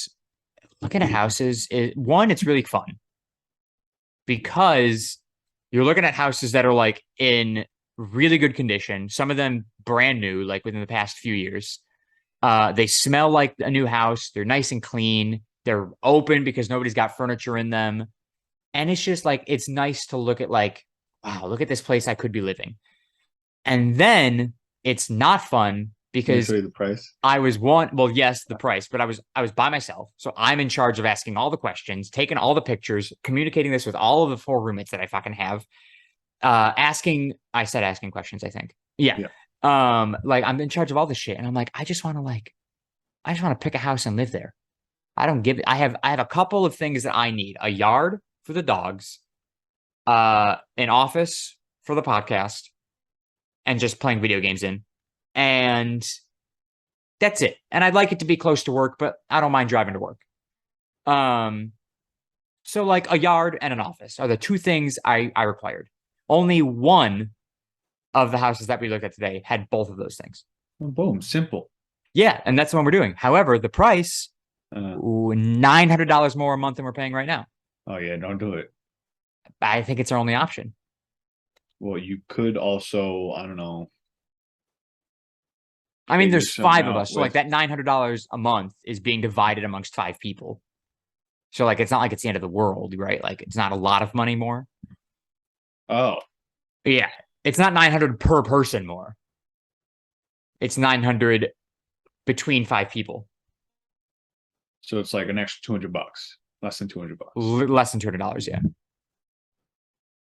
looking at houses it's really fun because you're looking at houses that are in really good condition. Some of them brand new, within the past few years. They smell like a new house. They're nice and clean. They're open because nobody's got furniture in them. And it's just it's nice to look at wow, look at this place I could be living. And then it's not fun because the price. yes, the price, but I was by myself. So I'm in charge of asking all the questions, taking all the pictures, communicating this with all of the 4 roommates that I fucking have. Asking questions, I think. Yeah. I'm in charge of all this shit. And I'm I just want to pick a house and live there. I don't give it. I have a couple of things that I need: a yard for the dogs, an office for the podcast, and just playing video games in. And that's it. And I'd like it to be close to work, but I don't mind driving to work. So a yard and an office are the 2 things I required. Only one of the houses that we looked at today had both of those things. Well, boom, simple. Yeah, and that's the one we're doing. However, the price, $900 more a month than we're paying right now. Oh yeah, don't do it. I think it's our only option. Well, you could also, I don't know. I mean, there's 5 of out us, so that $900 a month is being divided amongst 5 people. So it's not it's the end of the world, right? It's not a lot of money more. Oh, yeah, it's not 900 per person more. It's 900 between 5 people. So it's an extra $200, less than $200. Less than $200, yeah.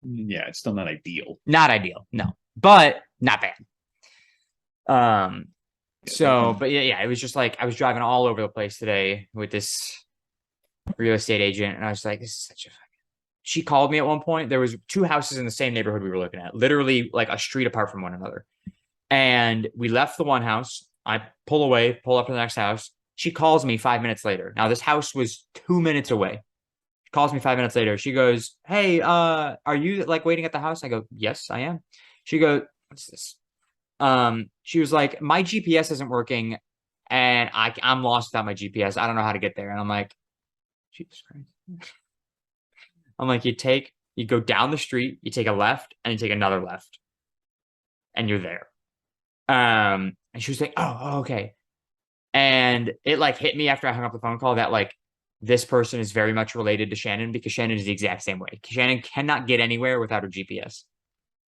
Yeah, it's still not ideal. Not ideal, no, but not bad. So, but yeah, it was just like I was driving all over the place today with this real estate agent, and I was like, this is such a. She called me at one point. There was two houses in the same neighborhood we were looking at, literally like a street apart from one another. And we left the one house. I pull away, pull up to the next house. She calls me 5 minutes later. Now this house was 2 minutes away. She calls me 5 minutes later. She goes, "Hey, are you like waiting at the house?" I go, "Yes, I am." She goes, "What's this?" She was like, "My GPS isn't working, and I'm lost without my GPS. I don't know how to get there." And I'm like, Jesus Christ. I'm like, you go down the street, you take a left, and you take another left, and you're there. And she was like, "Oh, okay." And it like hit me after I hung up the phone call that like this person is very much related to Shannon because Shannon is the exact same way. Shannon cannot get anywhere without her GPS.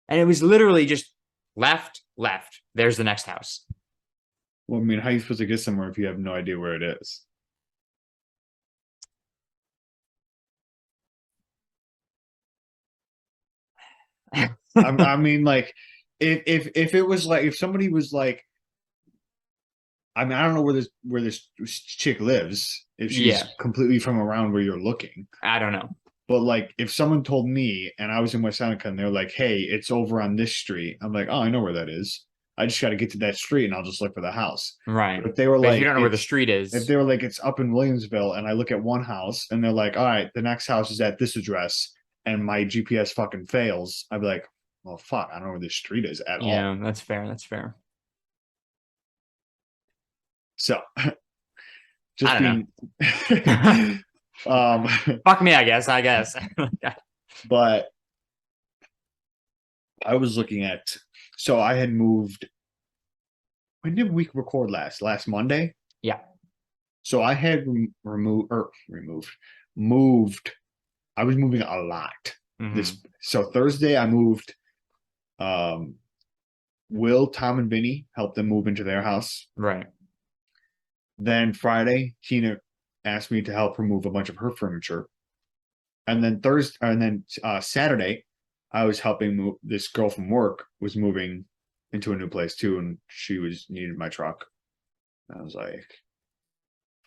And it was literally just left, left. There's the next house. Well, I mean, how are you supposed to get somewhere if you have no idea where it is? I mean, like, if it was like if somebody was like, I mean, I don't know where this chick lives if she's Yeah. completely from around where you're looking. I don't know. But like, if someone told me and I was in West Seneca and they're like, "Hey, it's over on this street," I'm like, "Oh, I know where that is. I just got to get to that street and I'll just look for the house." Right. But if they were But if like, you don't know where the it's street if is, they were like, "It's up in Williamsville," and I look at one house and they're like, "All right, the next house is at this address," and my GPS fucking fails, I'd be like, "Well, fuck, I don't know where this street is at all." yeah, that's fair. That's fair. So, I just don't being, know. Fuck me, I guess. but I was looking at, so I had moved. When did we record last? Last Monday? Yeah. So I had moved. I was moving a lot. Mhm. So Thursday I moved. Will, Tom, and Vinny helped them move into their house. Right. Then Friday, Tina asked me to help her move a bunch of her furniture. And then Saturday, I was helping move. This girl from work was moving into a new place too, and she needed my truck. And I was like,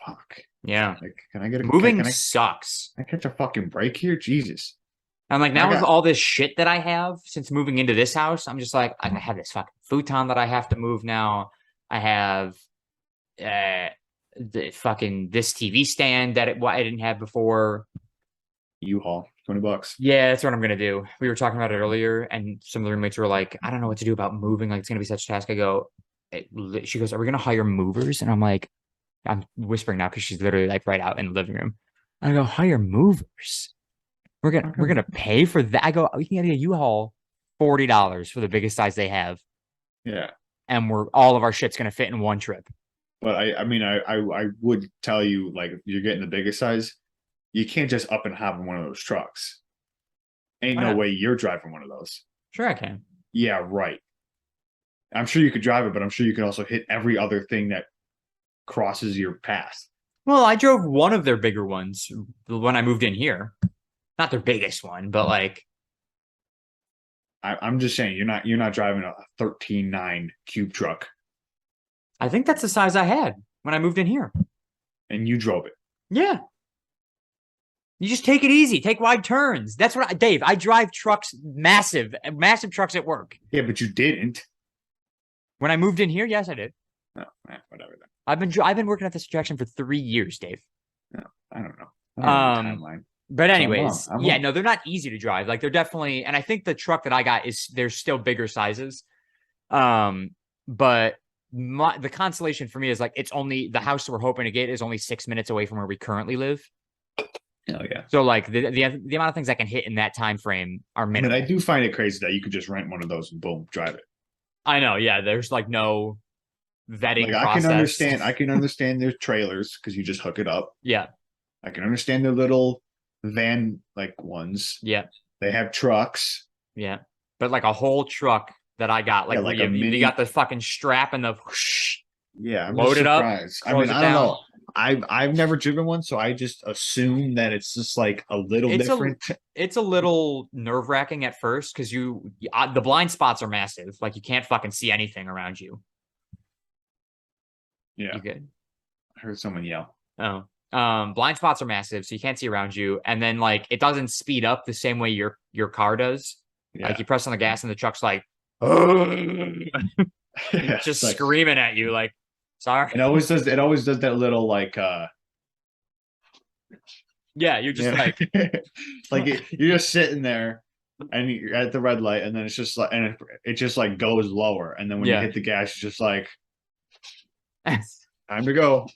"Fuck, Yeah. like, can I get a Moving can sucks. I catch a fucking break here? Jesus!" I'm like, And I now with got all this shit that I have since moving into this house, I'm just like, I have this fucking futon that I have to move now. I have the fucking this TV stand that I didn't have before. U-Haul, $20. Yeah, that's what I'm gonna do. We were talking about it earlier, and some of the roommates were like, I don't know what to do about moving. Like, it's gonna be such a task. I go, she goes, "Are we gonna hire movers?" And I'm like, I'm whispering now because she's literally like right out in the living room. I go, hire movers. We're gonna pay for that. I go, we can get a U-Haul $40 for the biggest size they have, Yeah, and we're all of our shit's gonna fit in one trip. but I mean, I would tell you, like, if you're getting the biggest size, you can't just up and hop in one of those trucks. Ain't Why no not? way you're driving one of those. Sure, I can. Yeah, right. I'm sure you could drive it, but I'm sure you could also hit every other thing that crosses your path. Well, I drove one of their bigger ones when I moved in here. Not their biggest one, but like I'm just saying you're not driving a 13.9 cube truck, I think that's the size I had when I moved in here. and you drove it. Yeah. You just take it easy, take wide turns. That's what Dave, I drive trucks, massive trucks at work. Yeah, but you didn't. When I moved in here, yes, I did. No, whatever. Then. I've been working at this attraction for 3 years, Dave. No, I don't know. I don't know the timeline. But So anyways, I'm yeah, wrong. no, they're not easy to drive. Like they're definitely, and I think the truck that I got there's still bigger sizes. But the consolation for me is like it's only the house that we're hoping to get is only 6 minutes away from where we currently live. Oh yeah. So like the amount of things I can hit in that time frame are I mean, minimal. I do find it crazy that you could just rent one of those and boom, drive it. I know, yeah. There's like no vetting Like process. I can understand their trailers because you just hook it up. Yeah, I can understand their little van like ones. yeah, They have trucks. yeah. But like a whole truck that I got, like, Yeah, like where a you mini. got the fucking strap and the whoosh, Yeah, I'm load just it up, surprised. I close mean, it I don't down. know. I've never driven one, so I just assume that it's just like a little It's different. it's a little nerve wracking at first because the blind spots are massive. Like you can't fucking see anything around you. Yeah. You good? I heard someone yell. Oh. Blind spots are massive, so you can't see around you. And then like it doesn't speed up the same way your car does. Yeah. Like you press on the gas and the truck's like just like, screaming at you, like, sorry. It always does that little like Yeah, you're just like you're just sitting there and you're at the red light, and then it's just like, and it just like goes lower, and then when you hit the gas, it's just like time to go.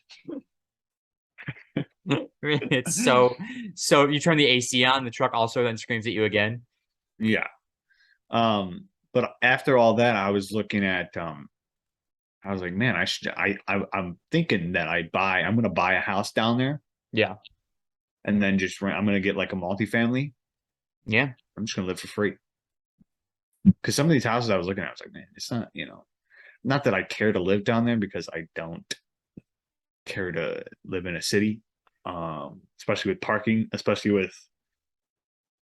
It's so you turn the AC on, the truck also then screams at you again. Yeah. But after all that, I was looking at I was like, man, I'm thinking that I'm gonna buy a house down there. Yeah. And then just rent. I'm gonna get like a multifamily. Yeah. I'm just gonna live for free. Because some of these houses I was looking at, I was like, man, it's not, not that I care to live down there, because I don't care to live in a city. Especially with parking, especially with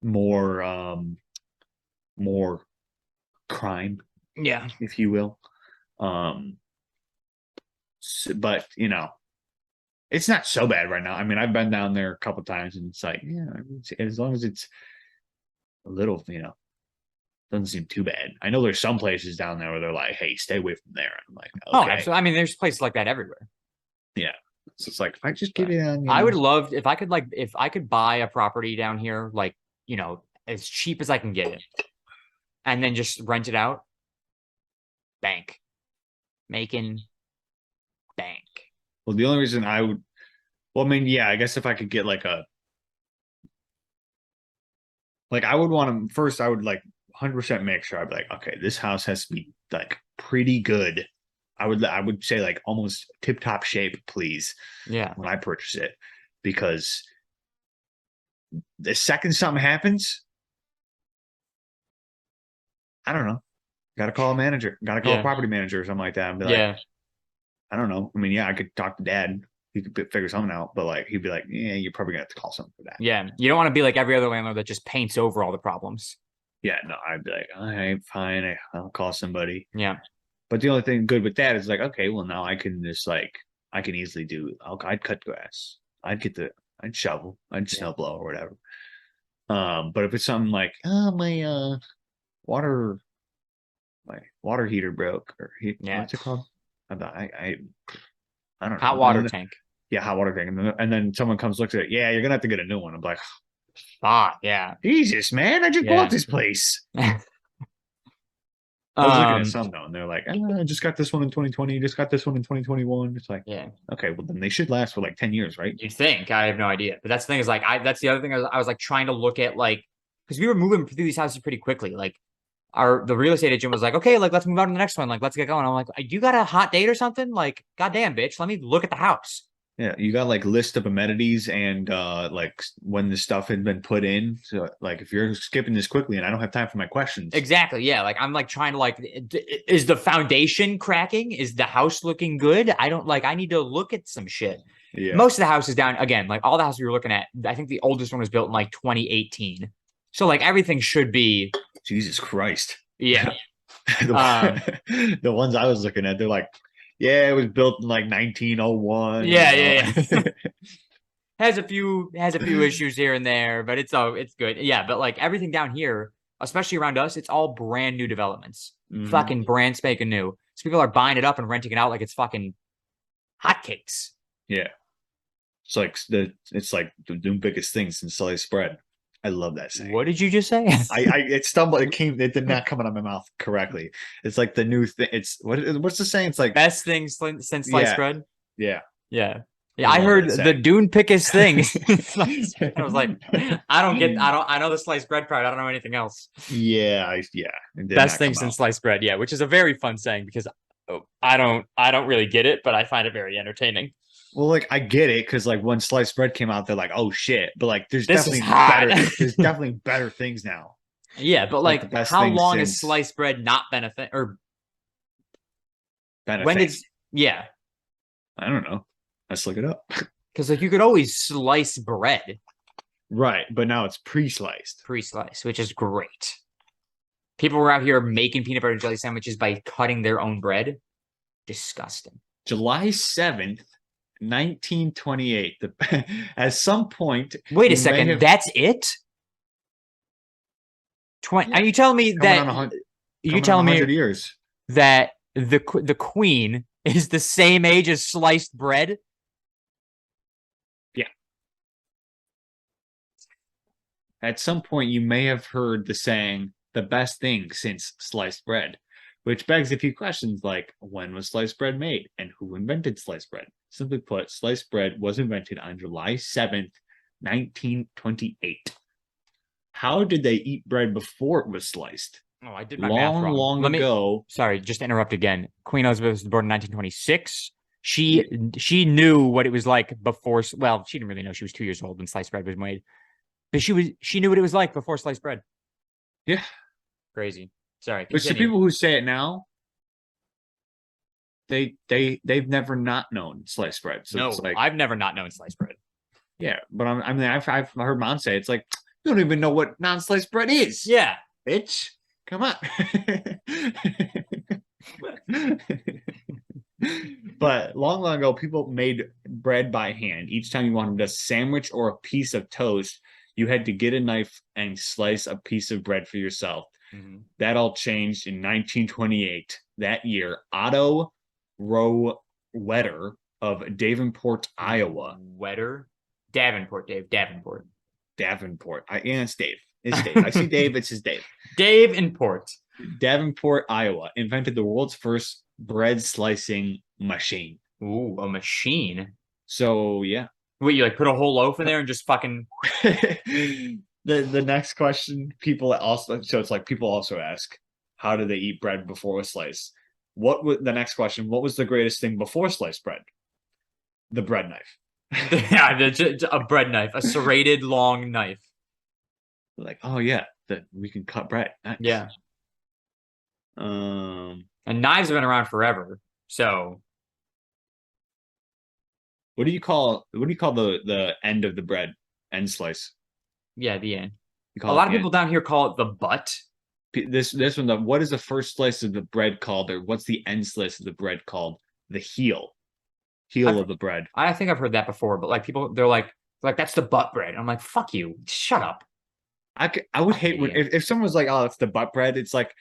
more crime, Yeah. if you will. But it's not so bad right now. I mean, I've been down there a couple times, and it's like, yeah, as long as it's a little, doesn't seem too bad. I know there's some places down there where they're like, hey, stay away from there. I'm like, okay. Oh, absolutely. I mean, there's places like that everywhere. Yeah. So it's like, if I just get it on, I would love if I could buy a property down here, like, as cheap as I can get it, and then just rent it out. Bank. Making bank. Well, the only reason I would, I guess if I could get like I would want to, first I would like 100% make sure I'd be like, okay, this house has to be like pretty good. I would say like almost tip top shape, please. Yeah. When I purchase it, because the second something happens, I don't know. Got to call a manager. Got to call a property manager or something like that. And be like, I don't know. I mean, I could talk to Dad. He could figure something out, but like he'd be like, yeah, you're probably gonna have to call someone for that. Yeah, you don't want to be like every other landlord that just paints over all the problems. Yeah, no, I'd be like, all right, fine, I'll call somebody. Yeah. But the only thing good with that is like, okay, well now I can just like I can easily I'd cut grass. I'd shovel, I'd snow blow or whatever. But if it's something like, oh, my water heater broke, or what's it called? I don't know. Hot water tank. Yeah, hot water tank. And then someone comes, looks at it. Yeah, you're gonna have to get a new one. I'm like, yeah. Jesus, man, I just bought this place. I was looking at some though, and they're like, I just got this one in 2020. Just got this one in 2021. It's like, yeah, okay, well then they should last for like 10 years, right? You think? I have no idea. But that's the thing is like, that's the other thing I was like trying to look at, like, because we were moving through these houses pretty quickly. Like the real estate agent was like, okay, like let's move on to the next one. Like, let's get going. I'm like, you got a hot date or something? Like, goddamn, bitch, let me look at the house. Yeah, you got like list of amenities and like when the stuff had been put in. So like if you're skipping this quickly and I don't have time for my questions. Exactly. Yeah. Like I'm like trying to like, is the foundation cracking? Is the house looking good? I need to look at some shit. Yeah. Most of the houses down, again, like all the houses we were looking at, I think the oldest one was built in like 2018. So like everything should be. Jesus Christ. Yeah. The ones I was looking at, they're like, yeah, it was built in like 1901. Yeah. has a few issues here and there, but it's good. Yeah, but like everything down here, especially around us, it's all brand new developments. Mm-hmm. Fucking brand spanking new. So people are buying it up and renting it out like it's fucking hotcakes. Yeah. It's like the new biggest thing since sliced bread. I love that saying. What did you just say? It stumbled. It did not come out of my mouth correctly. It's like the new thing. It's what's the saying? It's like best thing since sliced bread. Yeah. I heard the Dune Pickus thing. I was like, I know the sliced bread part. I don't know anything else. Yeah. Best thing since sliced bread. Yeah, which is a very fun saying because I don't really get it, but I find it very entertaining. Well, like I get it because like when sliced bread came out, they're like, "Oh shit!" But like, there's definitely better things now. Yeah, but like how long is sliced bread not benefit or benefit? When did I don't know. Let's look it up. Because like you could always slice bread, right? But now it's pre-sliced, which is great. People were out here making peanut butter and jelly sandwiches by cutting their own bread. Disgusting. July 7th, 1928. At some point, Wait a you may second. have That's it? 20. yeah, Are you telling me coming that on a hundred, you coming on telling me 100 years. that the queen is the same age as sliced bread? Yeah. At some point, you may have heard the saying, "the best thing since sliced bread," which begs a few questions like, when was sliced bread made and who invented sliced bread? Simply put, sliced bread was invented on July 7th, 1928. How did they eat bread before it was sliced? Oh, I did my math Long, wrong. long Let me. ago. Sorry, just to interrupt again. Queen Elizabeth was born in 1926. She knew what it was like before. Well, she didn't really know. She was 2 years old when sliced bread was made, but she knew what it was like before sliced bread. Yeah. Crazy. Sorry. Which the Continue. people who say it now, they've never not known sliced bread. So No, it's like, I've never not known sliced bread. yeah, but I mean, I've heard mom say it's like, you don't even know what non-sliced bread is. Yeah. Bitch, come on. But long, long ago, people made bread by hand. Each time you wanted a sandwich or a piece of toast, you had to get a knife and slice a piece of bread for yourself. Mm-hmm. That all changed in 1928. That year, Otto Rowetter of Davenport, Iowa. Wetter? Davenport, Dave. Davenport. Davenport. Yeah, it's Dave. It's Dave. I see Dave. It's his Dave. Dave and Port. Davenport, Iowa, invented the world's first bread slicing machine. Ooh, a machine. So yeah. Wait, you like put a whole loaf in there and just fucking. The next question, people also it's like people also ask, how did they eat bread before it was sliced? What was the next question? What was the greatest thing before sliced bread? The bread knife. Yeah, a bread knife, a serrated long knife. Like, oh yeah, that we can cut bread. Nice. Yeah. Um, And knives have been around forever. So what do you call the end of the bread? End slice. yeah, the end. You A call lot it of people down here call it the butt. this one. What is the first slice of the bread called, or what's the end slice of the bread called? The heel. Heel of the bread. I think I've heard that before, but like people, they're like that's the butt bread. I'm like, fuck you, shut up. I would hate when if someone was like, oh, it's the butt bread. It's like,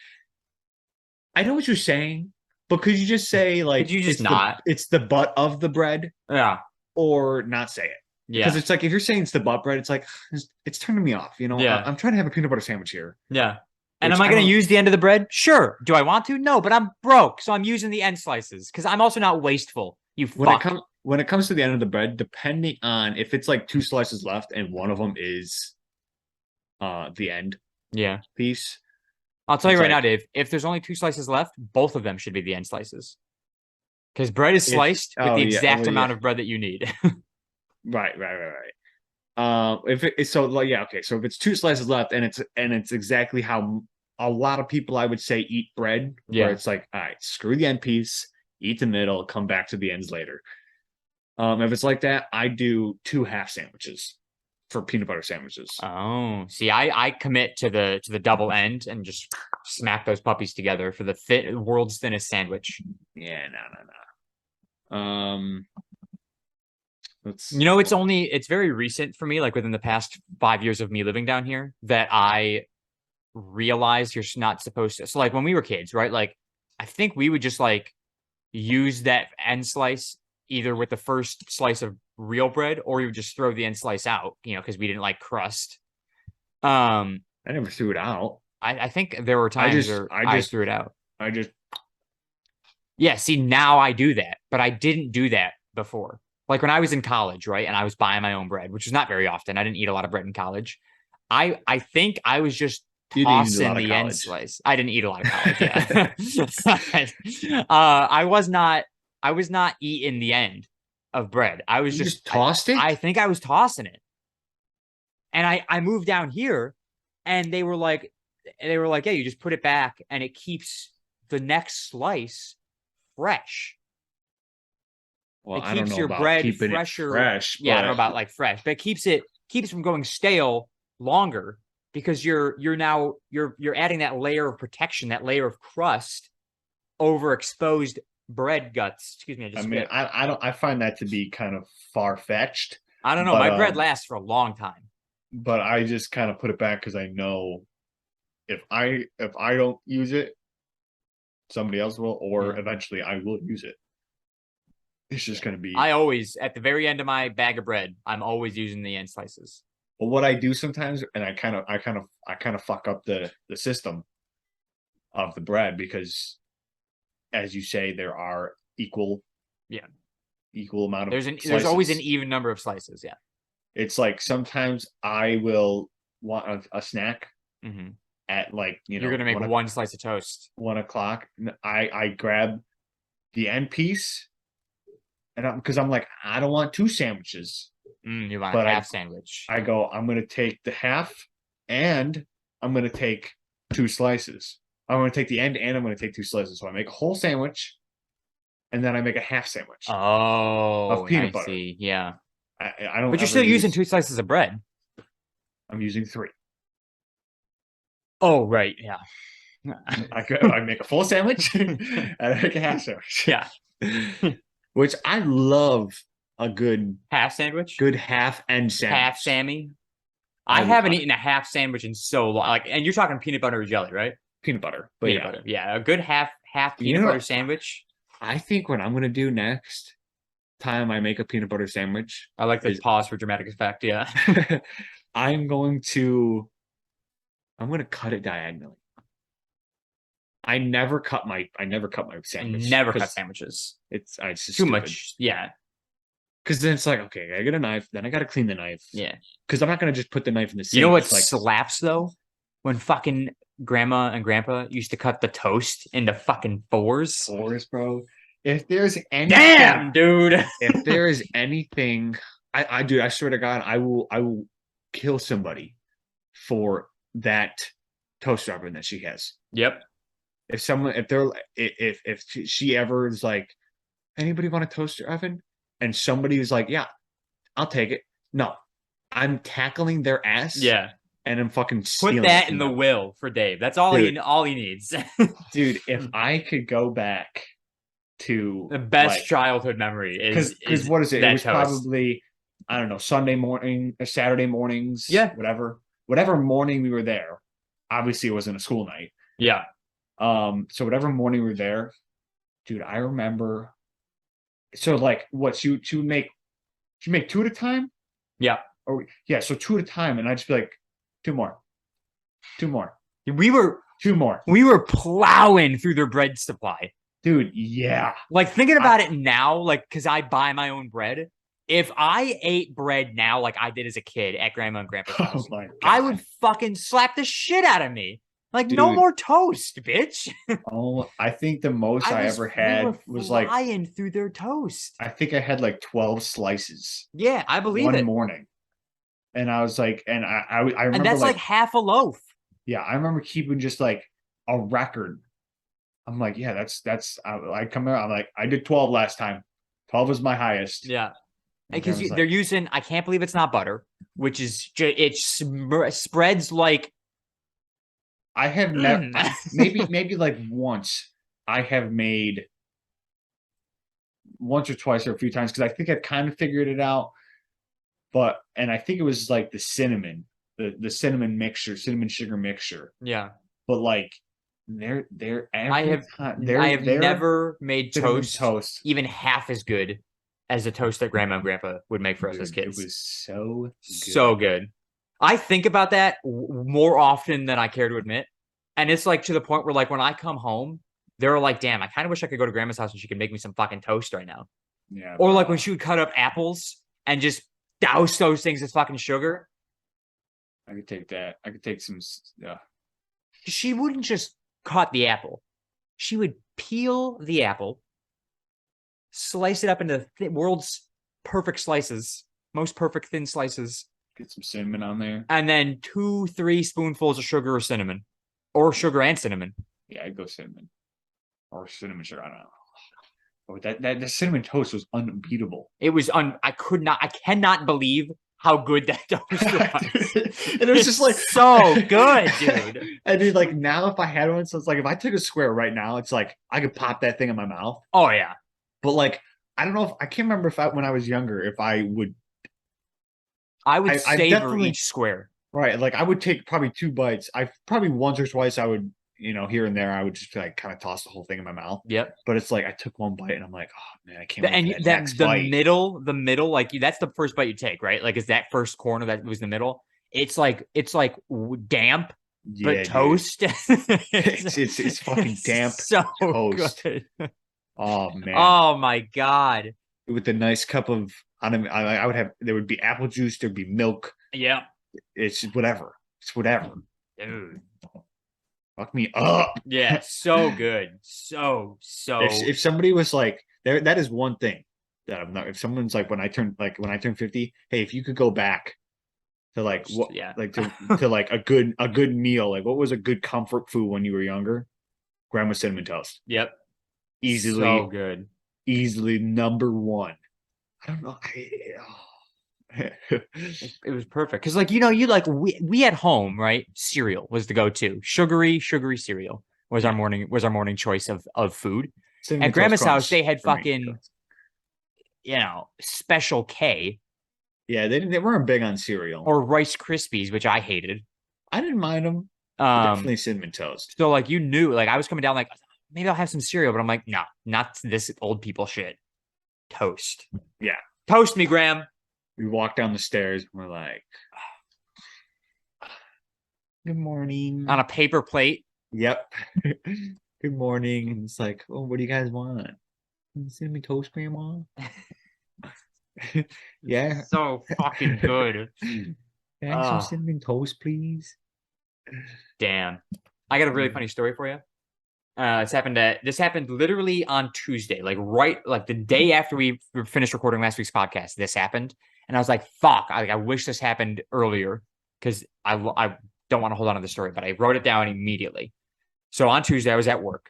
I know what you're saying, but could you just say like, Could you just it's the butt of the bread, Yeah. or not say it? Yeah. Because it's like if you're saying it's the butt bread, it's like it's turning me off. You know, Yeah. I'm trying to have a peanut butter sandwich here. Yeah. And Which am I going to don't- use the end of the bread? Sure. Do I want to? No, but I'm broke, so I'm using the end slices because I'm also not wasteful. You fuck. When it comes to the end of the bread, depending on if it's like two slices left and one of them is the end Yeah. piece. I'll tell you It's right now, like- Dave, if there's only two slices left, both of them should be the end slices. Because bread is sliced with oh, the yeah, exact well, amount yeah. of bread that you need. Right. If it's so like, yeah, okay. So if it's two slices left and it's exactly how a lot of people I would say eat bread, Yeah. where it's like, all right, screw the end piece, eat the middle, come back to the ends later. If it's like that, I do 2 half sandwiches for peanut butter sandwiches. Oh, see, I commit to the double end and just smack those puppies together for the world's thinnest sandwich. Yeah, no. It's very recent for me, like within the past 5 years of me living down here, that I realized you're not supposed to. So like when we were kids, right? Like I think we would just like use that end slice either with the first slice of real bread, or we would just throw the end slice out, because we didn't like crust. I never threw it out. I think there were times where I threw it out. Yeah, see, now I do that, but I didn't do that before. Like when I was in college, right? And I was buying my own bread, which is not very often. I didn't eat a lot of bread in college. I think I was just tossing the end slice. I didn't eat a lot of college. Yeah. I was not eating the end of bread. I was just tossed it. I think I was tossing it. And I moved down here, and they were like, yeah, you just put it back, and it keeps the next slice fresh. Well, it keeps your bread fresher. Fresh. Yeah, I don't know about like fresh, but it keeps from going stale longer because you're adding that layer of protection, that layer of crust over exposed bread guts. Excuse me, I I just mean, spit. I find that to be kind of far fetched, I don't know. but My bread lasts for a long time. I just kind of put it back because I know if I don't use it, somebody else will, or Yeah. eventually I will use it. It's just Yeah. gonna be. I always, at the very end of my bag of bread, I'm always using the end slices. But what I do sometimes, and I kind of fuck up the system of the bread because, as you say, there are Yeah. equal amount of There's always an slices. even number of slices. Yeah. It's like sometimes I will want a snack Mm-hmm. at like You're gonna make one slice of toast. 1 o'clock. I grab the end piece, and because I'm like I don't want two sandwiches, You want a but half sandwich. I go I'm gonna take the half, and I'm gonna take two slices. I'm gonna take the end, and I'm gonna take two slices. So I make a whole sandwich, and then I make a half sandwich of Oh, peanut I butter. see. Yeah. I don't But you're ever still using use. 2 slices of bread. I'm using three. Oh, right. Yeah. I make a full sandwich and I make a half sandwich. Yeah. Which I love a good Half sandwich? good half end Half sandwich. Sammy? I haven't eaten a half sandwich in so long. Like, and you're talking peanut butter or jelly, right? Peanut butter. But Peanut yeah. butter. Yeah. A good half You peanut know butter what sandwich. I think what I'm gonna do next time I make a peanut butter sandwich I like the is pause for dramatic effect. Yeah. I'm going to I'm gonna cut it diagonally. I never cut my I sandwich never cut because sandwiches. it's just Too stupid. much. Yeah. Because then it's like, okay, I get a knife, then I gotta clean the knife. Yeah. Because I'm not gonna just put the knife in the You know sink. what It's like slaps though? When fucking grandma and grandpa used to cut the toast into fucking fours. fours, bro. If there's anything, Damn, dude. if there is anything, I do. I swear to God, I will kill somebody for that toaster oven that she has. Yep. If someone, if they're, if she ever is like, anybody want a toaster oven? And somebody is like, yeah, I'll take it. No, I'm tackling their ass Yeah. and I'm fucking Put stealing it that in from the them. will for Dave. That's all Dude. he needs. Dude, if I could go back to The best like, childhood memory because is what is it? It that was toast. probably I don't know Sunday morning or Saturday mornings, Yeah. whatever morning we were there. Obviously, it wasn't a school night. Yeah. So whatever morning we were there, dude, I remember. So like, what she make two at a time, Yeah. or yeah, so two at a time, and I'd just be like, two more, two more, We were two more, we were plowing through their bread supply. dude. Yeah, Like thinking about it now, like because I buy my own bread. If I ate bread now like I did as a kid at grandma and grandpa's oh house, my I God, would fucking slap the shit out of me. Like no dude. more toast, bitch. Oh, I think the most I ever We had were was like flying through their toast. I think I had like 12 slices Yeah, I believe one it. morning. And I was like, and I And remember that's like like, half a loaf. yeah, I remember keeping just like a record. I'm like, yeah, I come out, I'm like, I did 12 last time. 12 was my highest. Yeah. And Because Grandma's they're like, using, I can't believe it's not butter, which is it spreads like I have never, maybe like once I have made once or twice or a few times because I think I've kind of figured it out. And I think it was like the cinnamon, the cinnamon mixture, cinnamon sugar mixture. yeah. But like they're I every have time I have they're never made cinnamon toast toast. even half as good as the toast that grandma and grandpa would make for us as Dude, it kids. was so So good. I think about that more often than I care to admit. And it's like to the point where like when I come home, they're like, damn, I kind of wish I could go to grandma's house and she could make me some fucking toast right now. Yeah, Or like bro. when she would cut up apples and just douse those things as fucking sugar. I could take that. I could take some. Yeah, She wouldn't just cut the apple. She would peel the apple, slice it up into the world's perfect slices, most perfect thin slices, get some cinnamon on there. and then 2-3 spoonfuls of sugar or cinnamon, or sugar and cinnamon. Yeah, I'd go cinnamon or cinnamon sugar. I don't know. Oh, that the cinnamon toast was unbeatable. It was I cannot believe how good that toast was. And it was just like so good, dude. And dude, like now if I had one, so it's like if I took a square right now, it's like I could pop that thing in my mouth. Oh yeah. But like I don't know if I can't remember if when I was younger, if I would savor each square. Right. Like I would take probably 2 bites. I probably once or twice I would, here and there, I would just like kind of toss the whole thing in my mouth. Yep. But it's like I took 1 bite and I'm like, oh man, I can't wait And for that next the bite. middle, like that's the first bite you take, right? Like is that first corner that was the middle? It's like damp, but toast. It's fucking damp so toast. Good. Oh man. Oh my god. With a nice cup of I would have there would be apple juice, there'd be milk. Yeah. It's whatever. It's whatever. Dude. Fuck me up. Yeah, so good. So if somebody was like there, that is one thing that I'm not if someone's like when I turn 50, hey, if you could go back to like what like to like a good meal, like what was a good comfort food when you were younger? Grandma's cinnamon toast. Yep. Easily so good. Easily number 1. I don't know. It was perfect because like you like we at home, right? Cereal was the go-to. Sugary cereal was our morning choice of food. Cinnamon at Grandma's house they had fucking Special K. Yeah, they weren't big on cereal or Rice Krispies, which I hated. I didn't mind them. Definitely cinnamon toast. So like like I was coming down like maybe I'll have some cereal, but I'm like no, not this old people shit. Toast. Yeah, toast me, Graham. We walk down the stairs and we're like, good morning. On a paper plate. Yep. Good morning. And it's like, oh, what do you guys want? Cinnamon toast, Grandma? Yeah. So fucking good. Can I have some cinnamon toast, please? Damn. I got a really funny story for you. This happened literally on Tuesday, like the day after we finished recording last week's podcast. This happened. And I was like, fuck, I wish this happened earlier because I don't want to hold on to the story, but I wrote it down immediately. So on Tuesday, I was at work.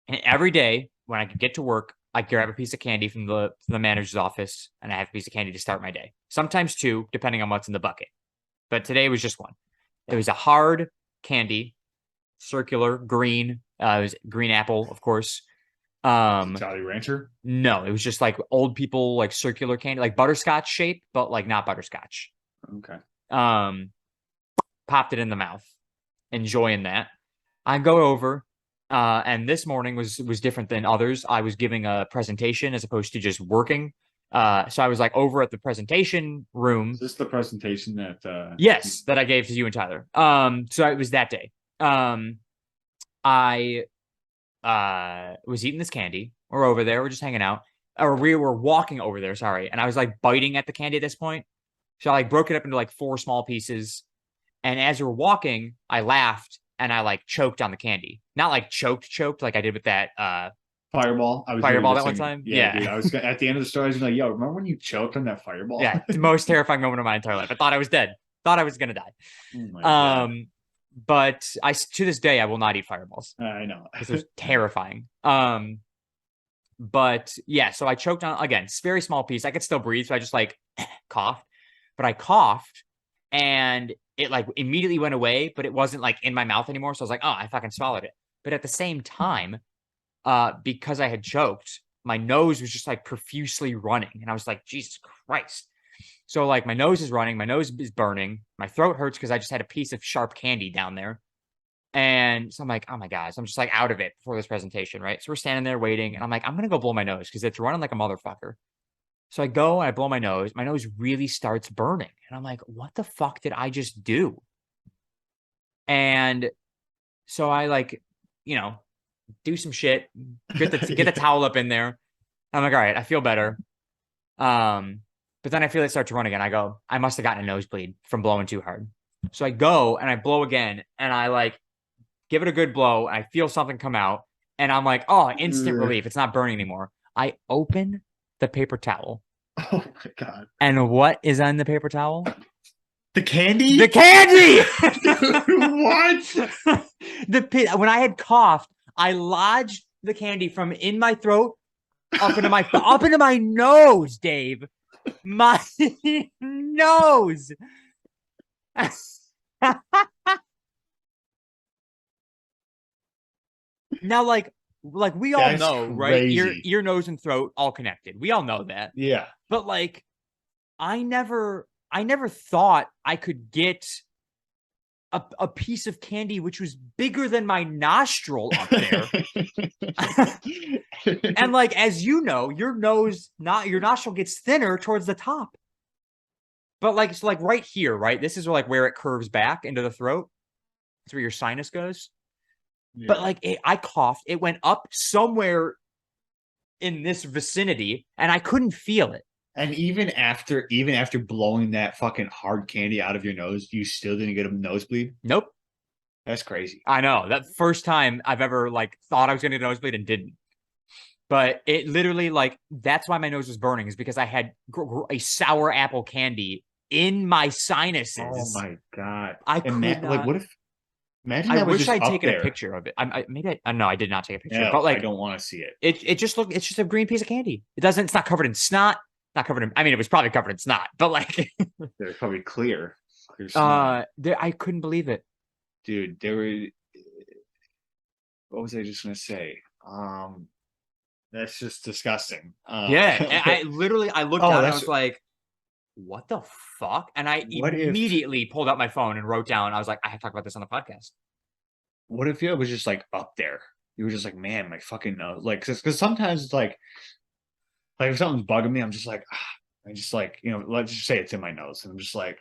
And every day when I could get to work, I grab a piece of candy from the manager's office and I have a piece of candy to start my day. Sometimes 2, depending on what's in the bucket. But today was just 1. It was a hard candy, circular, green. It was green apple, of course. Jolly Rancher? No, it was just like old people like circular candy, like butterscotch shape, but like not butterscotch. Okay. Popped it in the mouth, enjoying that. I go over, and this morning was different than others. I was giving a presentation as opposed to just working. So I was like over at the presentation room. Is this the presentation that yes, that I gave to you and Tyler. So it was that day. I was eating this candy. We're over there. We're just hanging out. Or we were walking over there, sorry. And I was like biting at the candy at this point. So I like broke it up into like 4 small pieces. And as we were walking, I laughed and I like choked on the candy. Not like choked like I did with that Fireball. Fireball that one time? Yeah. Dude, I was at the end of the story, I was like, yo, remember when you choked on that fireball? Yeah, the most terrifying moment of my entire life. I thought I was dead. Thought I was gonna die. Oh my God. But to this day I will not eat fireballs. I know. It was terrifying. But yeah, so I choked on again, it's a very small piece. I could still breathe, so I just like coughed. But I coughed and it like immediately went away, but it wasn't like in my mouth anymore. So I was like, oh, I fucking swallowed it. But at the same time, because I had choked, my nose was just like profusely running. And I was like, Jesus Christ. So like my nose is running, my nose is burning, my throat hurts because I just had a piece of sharp candy down there. And so I'm like, oh my God. So I'm just like out of it before this presentation, right? So we're standing there waiting and I'm like, I'm going to go blow my nose because it's running like a motherfucker. So I go and I blow my nose. My nose really starts burning. And I'm like, what the fuck did I just do? And so I like, do some shit, get the towel up in there. I'm like, all right, I feel better. But then I feel it start to run again. I go, I must have gotten a nosebleed from blowing too hard. So I go and I blow again and I like give it a good blow. And I feel something come out and I'm like, oh, instant relief. It's not burning anymore. I open the paper towel. Oh my God. And what is on the paper towel? The candy? The candy! What? When I had coughed, I lodged the candy from in my throat up into my nose, Dave. My nose. Now, like we all That's know, right? crazy. Ear, nose, and throat all connected. We all know that. Yeah. But like, I never thought I could get a piece of candy which was bigger than my nostril up there. And like, as you know, your nostril gets thinner towards the top. But like, so like right here, right? This is like where it curves back into the throat. That's where your sinus goes. But Yeah. like, I coughed. It went up somewhere in this vicinity, and I couldn't feel it. And even after blowing that fucking hard candy out of your nose, you still didn't get a nosebleed. Nope. That's crazy. I know that first time I've ever like thought I was going to get a nosebleed and didn't. But it literally like that's why my nose was burning is because I had a sour apple candy in my Oh sinuses. my God. I And could like, not. what if? Imagine I that was wish just I'd up taken a there. picture of it. Maybe no, I did not take a picture. No, But I like don't want to see it. it just looked. It's just a green piece of candy. It doesn't. It's not covered in snot. Not covered in. I mean, it was probably covered in snot. But like, They're probably clear snot. I couldn't believe it. Dude, there were. What was I just gonna say? That's just disgusting. Yeah, and I literally I looked Oh, down and I that's was like, "What the fuck?" And I what if immediately pulled out my phone and wrote down. I was like, "I have to talk about this on the podcast." what if it was just like up there? You were just like, man, my fucking nose. Like, because sometimes it's like if something's bugging me, I'm just like, I just like, let's just say it's in my nose, and I'm just like,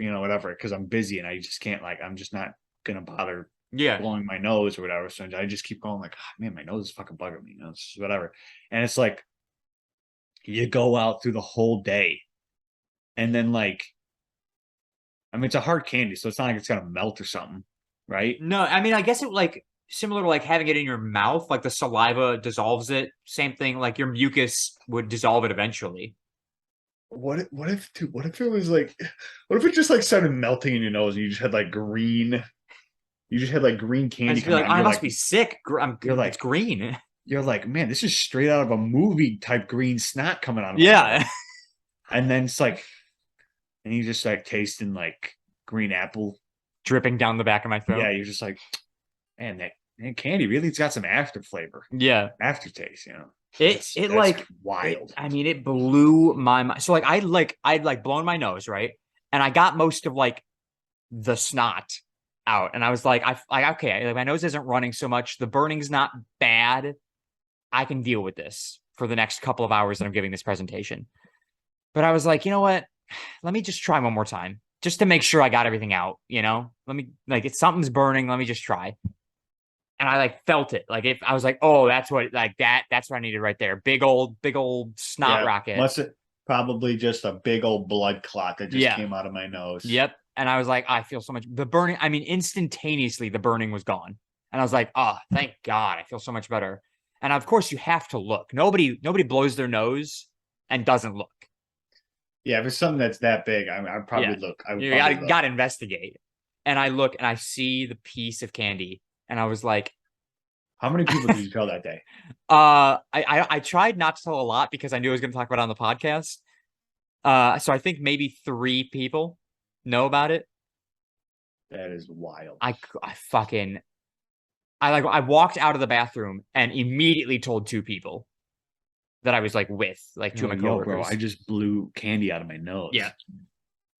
whatever, because I'm busy and I just can't like, I'm just not gonna bother Yeah, blowing my nose or whatever. So I just keep going like, man, my nose is fucking bugging me, it's just whatever. And it's like you go out through the whole day, and then like, I mean, it's a hard candy, so it's not like it's gonna melt or something, right? no, I mean, I guess it like similar to like having it in your mouth, like the saliva dissolves it. Same thing, like your mucus would dissolve it eventually. Dude, what if it was like, what if it just like started melting in your nose and you just had like green I candy just be coming like, out, and I must be sick. you're It's like, green. you're like, man, this is straight out of a movie type green snot coming out of my nose. Yeah, And then it's like, and you just like tasting like green apple. dripping down the back of my throat. Yeah, you're just like, man, candy really, it's got some after flavor, Yeah, aftertaste. it That's like wild. I mean, it blew my mind. So like I'd like blown my nose, right? And I got most of like the snot out. And I was like, okay, like my nose isn't running so much. The burning's not bad. I can deal with this for the next couple of hours that I'm giving this presentation. But I was like, you know what? Let me just try one more time just to make sure I got everything out, Let me like if something's burning, let me just try. And I like felt it. Like if I was like, oh, that's what like that's what I needed right there. Big old snot Yeah, rocket. must have probably just a big old blood clot that just Yeah. came out of my nose. Yep. And I was like, I feel so much the burning. I mean, instantaneously the burning was gone. And I was like, oh, thank God. I feel so much better. And of course you have to look. Nobody blows their nose and doesn't look. Yeah, if it's something that's that big, I'd probably Yeah. look. I would You probably gotta look. investigate. And I look and I see the piece of candy. And I was like, How many people did you tell that day? I tried not to tell a lot because I knew I was gonna talk about it on the podcast. So I think maybe 3 people know about it. That is wild. I fucking I walked out of the bathroom and immediately told 2 people that I was like with, like 2 of my Yo, bro, coworkers. I just blew candy out of my nose. Yeah.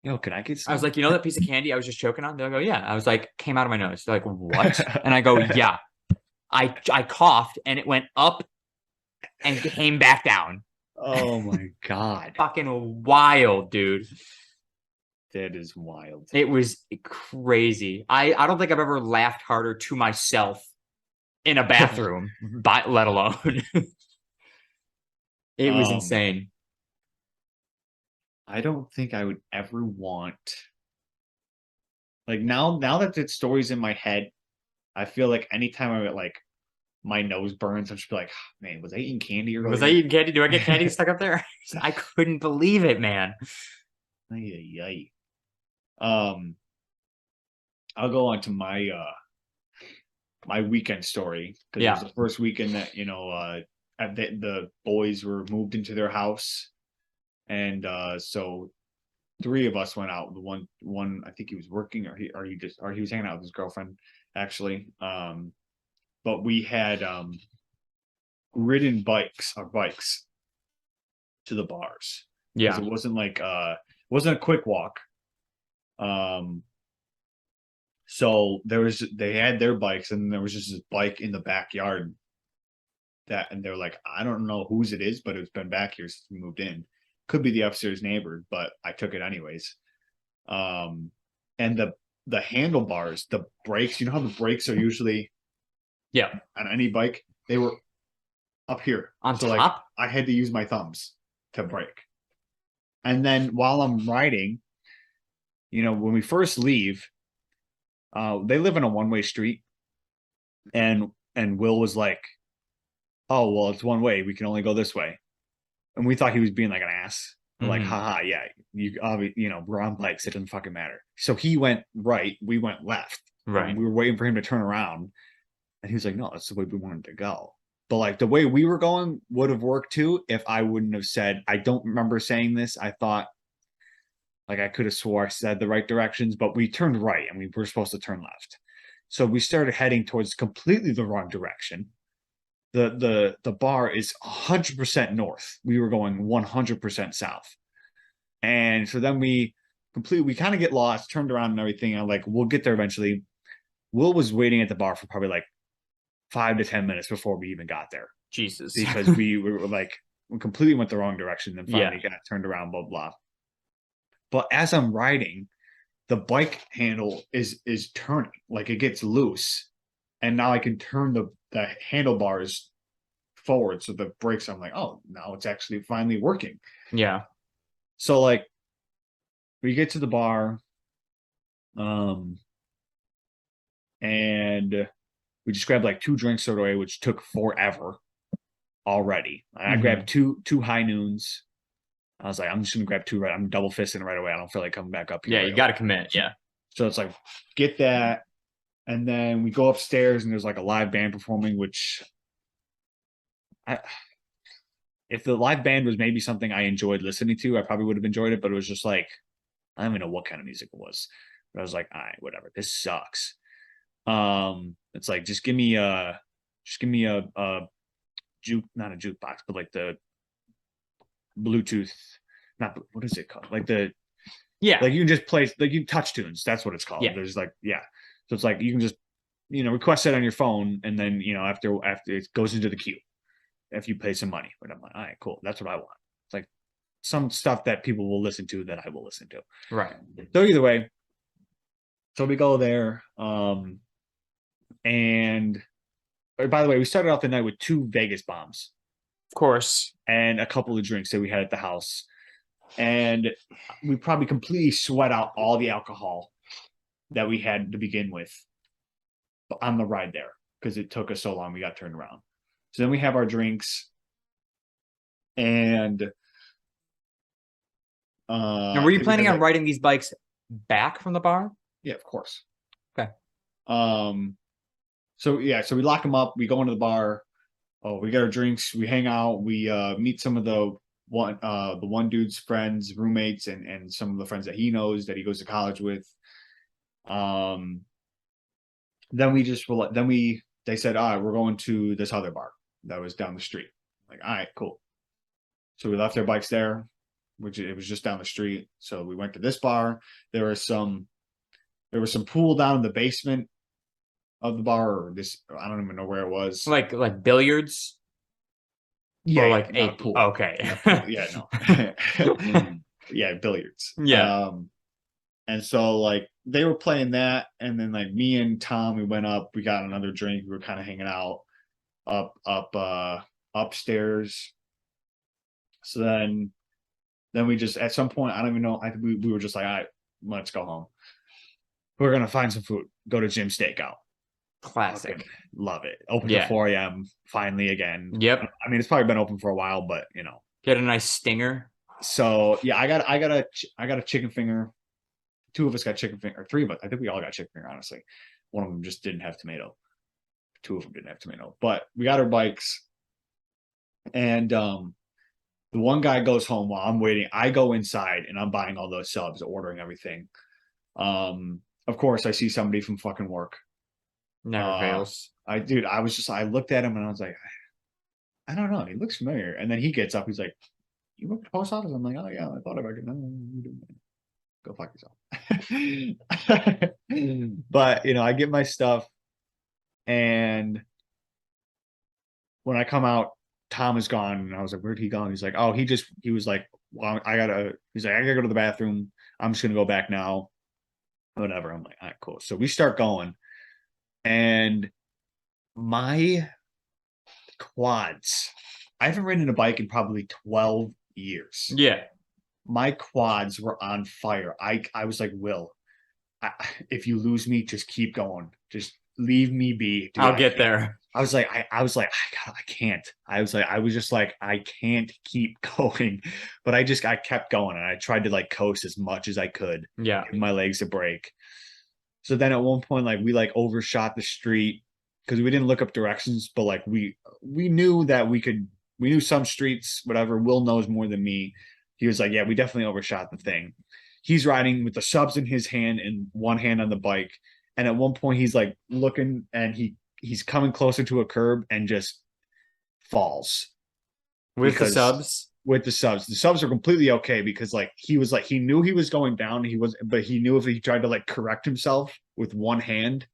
Yo, can I get I was some? like, you know that piece of candy I was just choking on? They'll go, yeah. I was like, came out of my nose. They're like, what? And I go, yeah. I coughed and it went up and came back down. Oh my God. Fucking wild, dude. That is wild. It was crazy. I don't think I've ever laughed harder to myself in a bathroom, but let alone. It was Oh man. insane. I don't think I would ever want, like, now that that story's in my head, I feel like anytime I like my nose burns, I'm just be like, man, was I eating candy Was I earlier? eating candy? Do I get candy stuck up there? I couldn't believe it, man. Ay, ay, ay. I'll go on to my weekend story because it was Yeah. the first weekend that the boys were moved into their house, And so 3 of us went out. The one I think he was working, or he was hanging out with his girlfriend actually. But we had ridden bikes to the bars, because Yeah. it wasn't like wasn't a quick walk. So they had their bikes, and there was just this bike in the backyard and they're like, I don't know whose it is, but it's been back here since we moved in. Could be the upstairs neighbor, but I took it anyways. And the handlebars, the brakes, you know how the brakes are usually Yeah. on any bike? They were up here. On So like top? I had to use my thumbs to brake. And then while I'm riding, when we first leave, they live in a one-way street, and Will was like, oh well, it's one way, we can only go this way. And we thought he was being like an ass. We're like, haha, yeah, we're on bikes, it doesn't fucking matter. So he went right, we went left. Right. And we were waiting for him to turn around, and he was like, no, that's the way we wanted to go. But like the way we were going would have worked too if I wouldn't have said, I don't remember saying this. I thought, like, I could have swore I said the right directions, but we turned right and we were supposed to turn left. So we started heading towards completely the wrong direction. The bar is 100% north. We were going 100% south. And so then we kind of get lost, turned around and everything. I'm like, we'll get there eventually. Will was waiting at the bar for probably like 5 to 10 minutes before we even got there. Jesus. Because we were like, we completely went the wrong direction. Then finally got turned around, blah, blah. But as I'm riding, the bike handle is turning, like it gets loose. And now I can turn the handlebars forward. So the brakes, I'm like, oh, now it's actually finally working. Yeah. So like we get to the bar, and we just grabbed like 2 drinks right away, which took forever already. I grabbed two high noons. I was like, I'm just gonna grab 2 right. I'm double fisting it right away. I don't feel like coming back up here. Yeah, right you got to away. commit. Yeah. So it's like, get that. And then we go upstairs and there's like a live band performing, which if the live band was maybe something I enjoyed listening to, I probably would have enjoyed it, but it was just like, I don't even know what kind of music it was. But I was like, all right, whatever. This sucks. It's like, just give me a juke, not a jukebox, but like the Bluetooth, not, what is it called? Like like you can just play, like you touch tunes. That's what it's called. Yeah. There's like, yeah. So it's like, you can just, request it on your phone. And then, after it goes into the queue, if you pay some money. But I'm like, all right, cool. That's what I want. It's like some stuff that people will listen to that I will listen to. Right. So either way, so we go there. And by the way, we started off the night with 2 Vegas bombs. Of course. And a couple of drinks that we had at the house. And we probably completely sweat out all the alcohol that we had to begin with on the ride there, because it took us so long. We got turned around. So then we have our drinks, and And were you planning on riding these bikes back from the bar? Yeah, of course. Okay. So we lock them up. We go into the bar. Oh, we get our drinks. We hang out. We meet some of the one dude's friends, roommates, and some of the friends that he knows that he goes to college with. Then they said, all right, we're going to this other bar that was down the street. Like, all right, cool. So we left our bikes there, which it was just down the street. So we went to this bar. There was some pool down in the basement of the bar, or this, I don't even know where it was. Like billiards? Yeah, or like a pool. Okay. Yeah, no. Yeah, billiards. Yeah. And so like they were playing that, and then like me and Tom, we went up, we got another drink, we were kind of hanging out upstairs. So then we just, at some point, I don't even know, we were just like, all right, let's go home. We're gonna find some food, go to Jim's Steakout. Classic. Okay. Love it. Open till 4 a.m. finally again. Yep. I mean, it's probably been open for a while, but Get a nice stinger. So yeah, I got a chicken finger. 2 of us got chicken finger, or 3 of us. I think we all got chicken finger, honestly. One of them just didn't have tomato. 2 of them didn't have tomato. But we got our bikes, and The one guy goes home while I'm waiting. I go inside and I'm buying all those subs, ordering everything. Of course, I see somebody from fucking work. Never fails. I looked at him and I was like, I don't know. He looks familiar. And then he gets up. He's like, you work at the post office? I'm like, oh yeah, I thought if I could. No, you do. Go fuck yourself. But I get my stuff, and when I come out, Tom is gone, and I was like, "Where'd he go?" He's like, "Oh, he was like, well, I gotta." He's like, "I gotta go to the bathroom. I'm just gonna go back now." Whatever. I'm like, "All right, cool." So we start going, and my quads. I haven't ridden a bike in probably 12 years. Yeah. My quads were on fire. I was like, Will, if you lose me, just keep going. Just leave me be. Dude, I'll get there. I was like, I can't. I was just like, I can't keep going. But I kept going, and I tried to like coast as much as I could. Yeah. Give my legs a break. So then at one point, like we like overshot the street because we didn't look up directions, but like we knew that we knew some streets, whatever. Will knows more than me. He was like, yeah, we definitely overshot the thing. He's riding with the subs in his hand and one hand on the bike. And at one point he's like looking, and he's coming closer to a curb and just falls. With the subs? With the subs. The subs are completely okay because like he knew he was going down. But he knew if he tried to like correct himself with one hand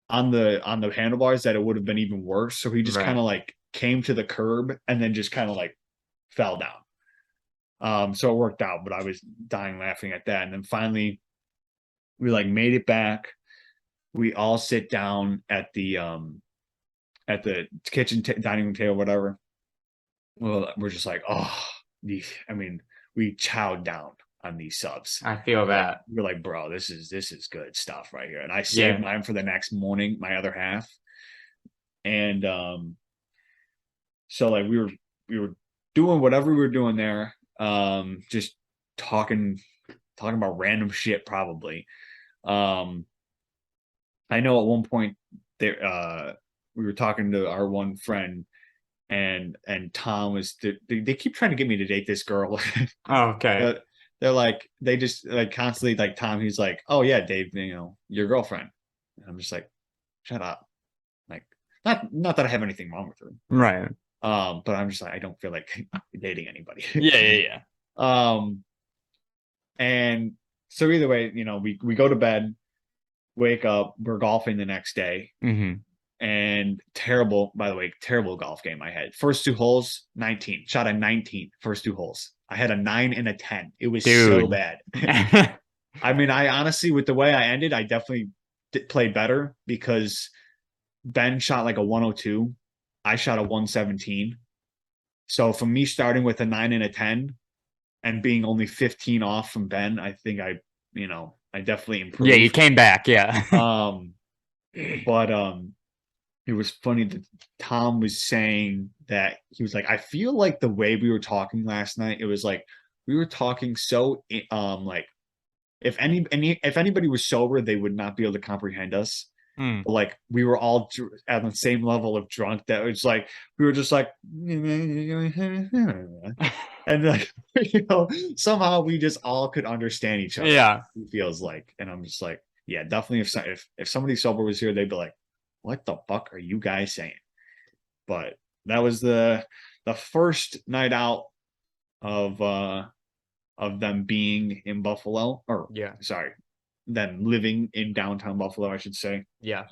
on the handlebars that it would have been even worse. So he just kind of like came to the curb and then just kind of like fell down. So it worked out, but I was dying laughing at that. And then finally we like made it back. We all sit down at the kitchen dining room table, whatever. Well, we're just like, oh, I mean, we chowed down on these subs. I feel that. We're like, bro, this is good stuff right here. And I saved mine for the next morning, my other half. And so like we were doing whatever we were doing there, just talking about random shit probably. I know at one point there we were talking to our one friend, and Tom was they keep trying to get me to date this girl. Oh, okay. They're like, they just like constantly like Tom, he's like, oh yeah, Dave, your girlfriend. And I'm just like, shut up. Like, not that I have anything wrong with her. Right. But I'm just like, I don't feel like dating anybody. Yeah. And so either way, we go to bed, wake up, we're golfing the next day. Mm-hmm. And terrible golf game I had. First two holes, 19. Shot a 19 first two holes. I had a 9 and a 10. It was so bad. I mean, I honestly, with the way I ended, I definitely played better because Ben shot like a 102. I shot a 117. So from me starting with a 9 and a 10 and being only 15 off from Ben, I think I definitely improved. Yeah, you came back. Yeah. But it was funny that Tom was saying that he was like, I feel like the way we were talking last night, it was like we were talking so like if anybody was sober, they would not be able to comprehend us. But like we were all at the same level of drunk that it was like we were just like and like somehow we just all could understand each other. Yeah, it feels like. And I'm just like, yeah, definitely if somebody sober was here, they'd be like, what the fuck are you guys saying? But that was the first night out of them being in Buffalo, or them living in downtown Buffalo, I should say. Yeah.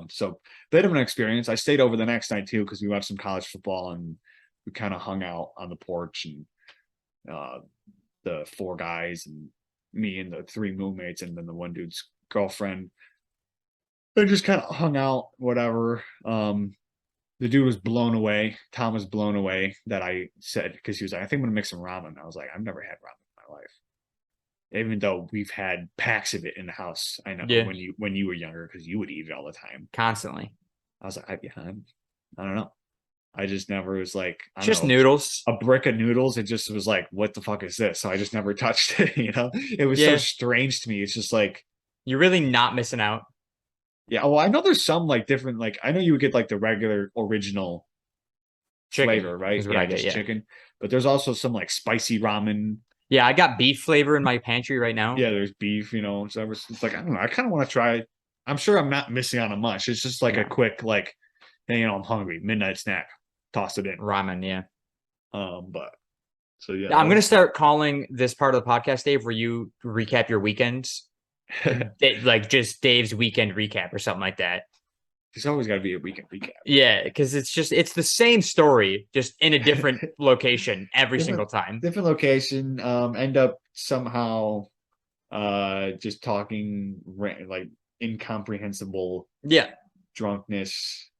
So bit of an experience. I stayed over the next night too because we watched some college football and we kind of hung out on the porch, and the four guys and me and the three roommates and then the one dude's girlfriend. They just kind of hung out, whatever. The dude was blown away. Tom was blown away that I said, because he was like, I think I'm gonna make some ramen. I was like, I've never had ramen in my life, even though we've had packs of it in the house. I know when you were younger, because you would eat it all the time, constantly. I was like, I don't know. I just never was like, just noodles, a brick of noodles. It just was like, what the fuck is this? So I just never touched it. It was so strange to me. It's just like, you're really not missing out. Yeah, well, I know there's some like different, like I know you would get like the regular original flavor, right? is what I get, just yeah. chicken. But there's also some like spicy ramen. Yeah, I got beef flavor in my pantry right now. Yeah, there's beef, so it's like, I don't know. I kind of want to try. I'm sure I'm not missing out on much. It's just like a quick, like, hey, I'm hungry, midnight snack, toss it in. Ramen, yeah. But so yeah. I'm gonna start calling this part of the podcast, Dave, where you recap your weekends. Like just Dave's weekend recap or something like that. There's always got to be a weekend recap. Yeah, because it's the same story, just in a different location every single time. Different location. End up somehow just talking like incomprehensible drunkenness.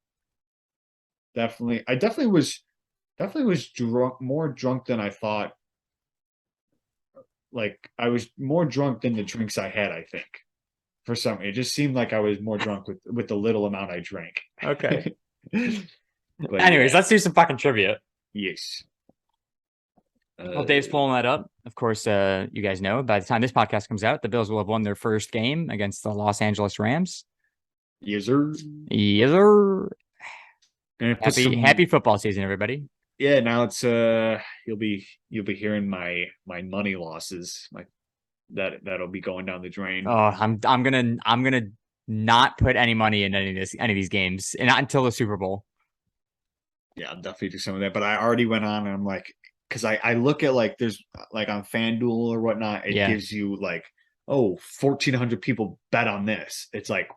I definitely was drunk, more drunk than I thought. Like I was more drunk than the drinks I had, I think. For some, it just seemed like I was more drunk with the little amount I drank. Okay. But anyways, let's do some fucking trivia. Yes. Well, Dave's pulling that up. Of course, you guys know by the time this podcast comes out, the Bills will have won their first game against the Los Angeles Rams. Yes, sir. Yes, sir. Happy football season, everybody. Yeah, now it's you'll be hearing my money losses, that'll be going down the drain. Oh, I'm gonna not put any money in any of these games, and not until the Super Bowl. Yeah, I'll definitely do some of that. But I already went on and I'm like, because I look at like there's like on FanDuel or whatnot, it gives you like, 1,400 people bet on this. It's like,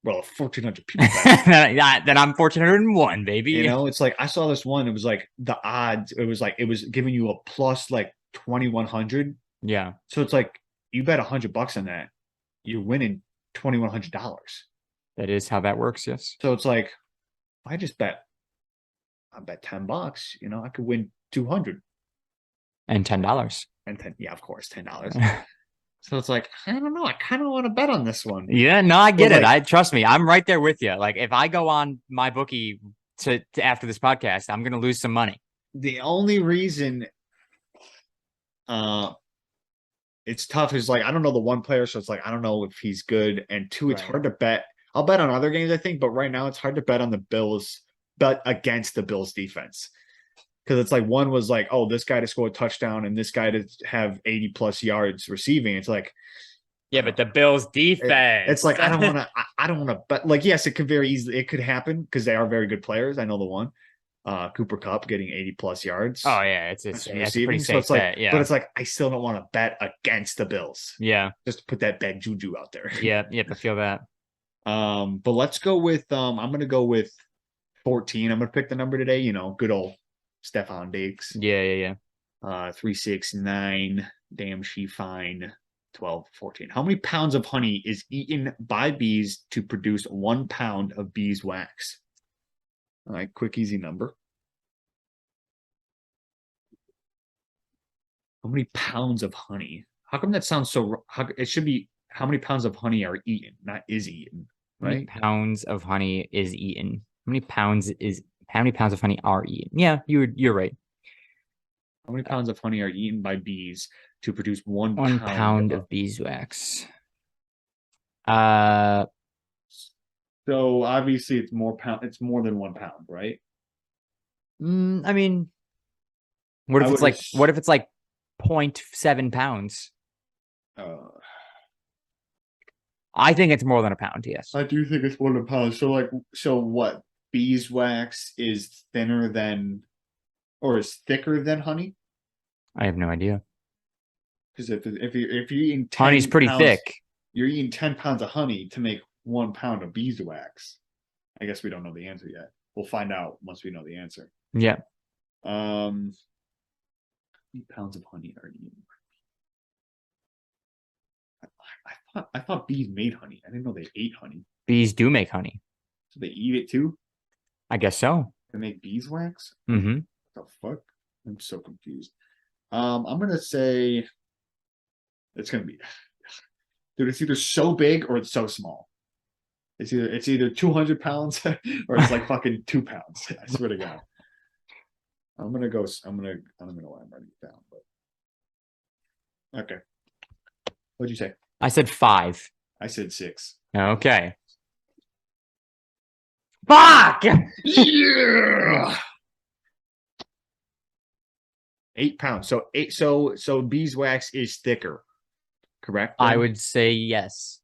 well, 1,400 people bet. Then I'm 1,401, baby. It's like I saw this one. It was like the odds. It was giving you a plus like 2,100. Yeah. So it's like you bet $100 on that, you're winning $2,100. That is how that works. Yes. So it's like, I bet $10. I could win 200 and $10 and 10. Yeah, of course, $10. So it's like, I don't know. I kind of want to bet on this one. Yeah, no, I get it. I trust me. I'm right there with you. Like if I go on my bookie to after this podcast, I'm gonna lose some money. The only reason, it's tough is like I don't know the one player, so it's like I don't know if he's good, and two, it's hard to bet. I'll bet on other games, I think, but right now it's hard to bet on the Bills, bet against the Bills defense. Because it's like one was like, oh, this guy to score a touchdown and this guy to have 80 plus yards receiving. It's like, yeah, but the Bills defense. It's like I don't want to bet. Like, yes, it could very easily, it could happen because they are very good players. I know the one, Cooper Kupp getting 80 plus yards. Oh yeah, it's pretty safe. So it's like, bet, yeah. But it's like I still don't want to bet against the Bills. Yeah, just to put that bad juju out there. Yeah, I feel that. But let's go with I'm gonna go with 14. I'm gonna pick the number today. Good old Stefan Diggs. Yeah. 3, 6, 9. Damn, she fine. 12, 14. How many pounds of honey is eaten by bees to produce 1 pound of beeswax? All right, quick, easy number. How many pounds of honey? How come that sounds so? It should be how many pounds of honey are eaten, not is eaten, right? How many pounds of honey is eaten? How many pounds of honey are eaten? Yeah, you're right. How many pounds of honey are eaten by bees to produce 1 pound of beeswax? So obviously it's more than 1 pound, right? I mean, what if it's like 0.7 pounds? I think it's more than a pound. Yes, I do think it's more than a pound. So what? Beeswax is thinner than, or is thicker than honey? I have no idea. Because if you're eating 10 honey's pretty thick, you're eating 10 pounds of honey to make 1 pound of beeswax. I guess we don't know the answer yet. We'll find out once we know the answer. Yeah. How many pounds of honey are eaten? I thought bees made honey. I didn't know they ate honey. Bees do make honey. So they eat it too? I guess so. They make beeswax? Mm-hmm. What the fuck? I'm so confused. I'm gonna say it's gonna be, dude, it's either so big or it's so small. It's either 200 pounds or it's like fucking 2 pounds. I swear to God. I'm gonna go. I don't know why I'm writing it down, but okay. What'd you say? I said 5. I said 6. Okay. Fuck! Yeah. 8 pounds. So beeswax is thicker, correct? I then? would say yes.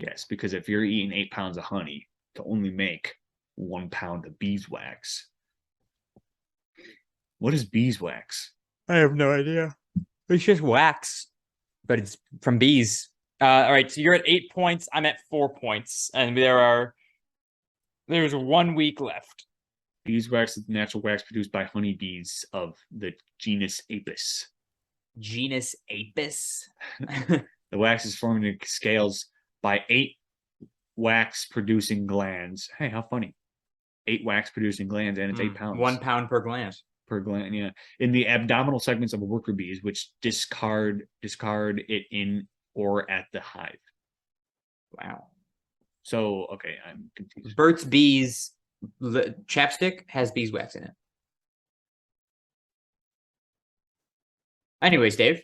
Yes, because if you're eating 8 pounds of honey to only make 1 pound of beeswax, what is beeswax? I have no idea. It's just wax, but it's from bees. All right, so you're at 8 points. I'm at 4 points, and there's 1 week left. Beeswax is the natural wax produced by honeybees of the genus Apis. Genus Apis. The wax is formed in scales by 8 wax producing glands. Hey, how funny. 8 wax producing glands, and it's 8 pounds. 1 pound per gland. Per gland, yeah. In the abdominal segments of worker bees, which discard it in or at the hive. Wow. So, okay, I'm confused. Burt's Bees chapstick has beeswax in it. Anyways, Dave.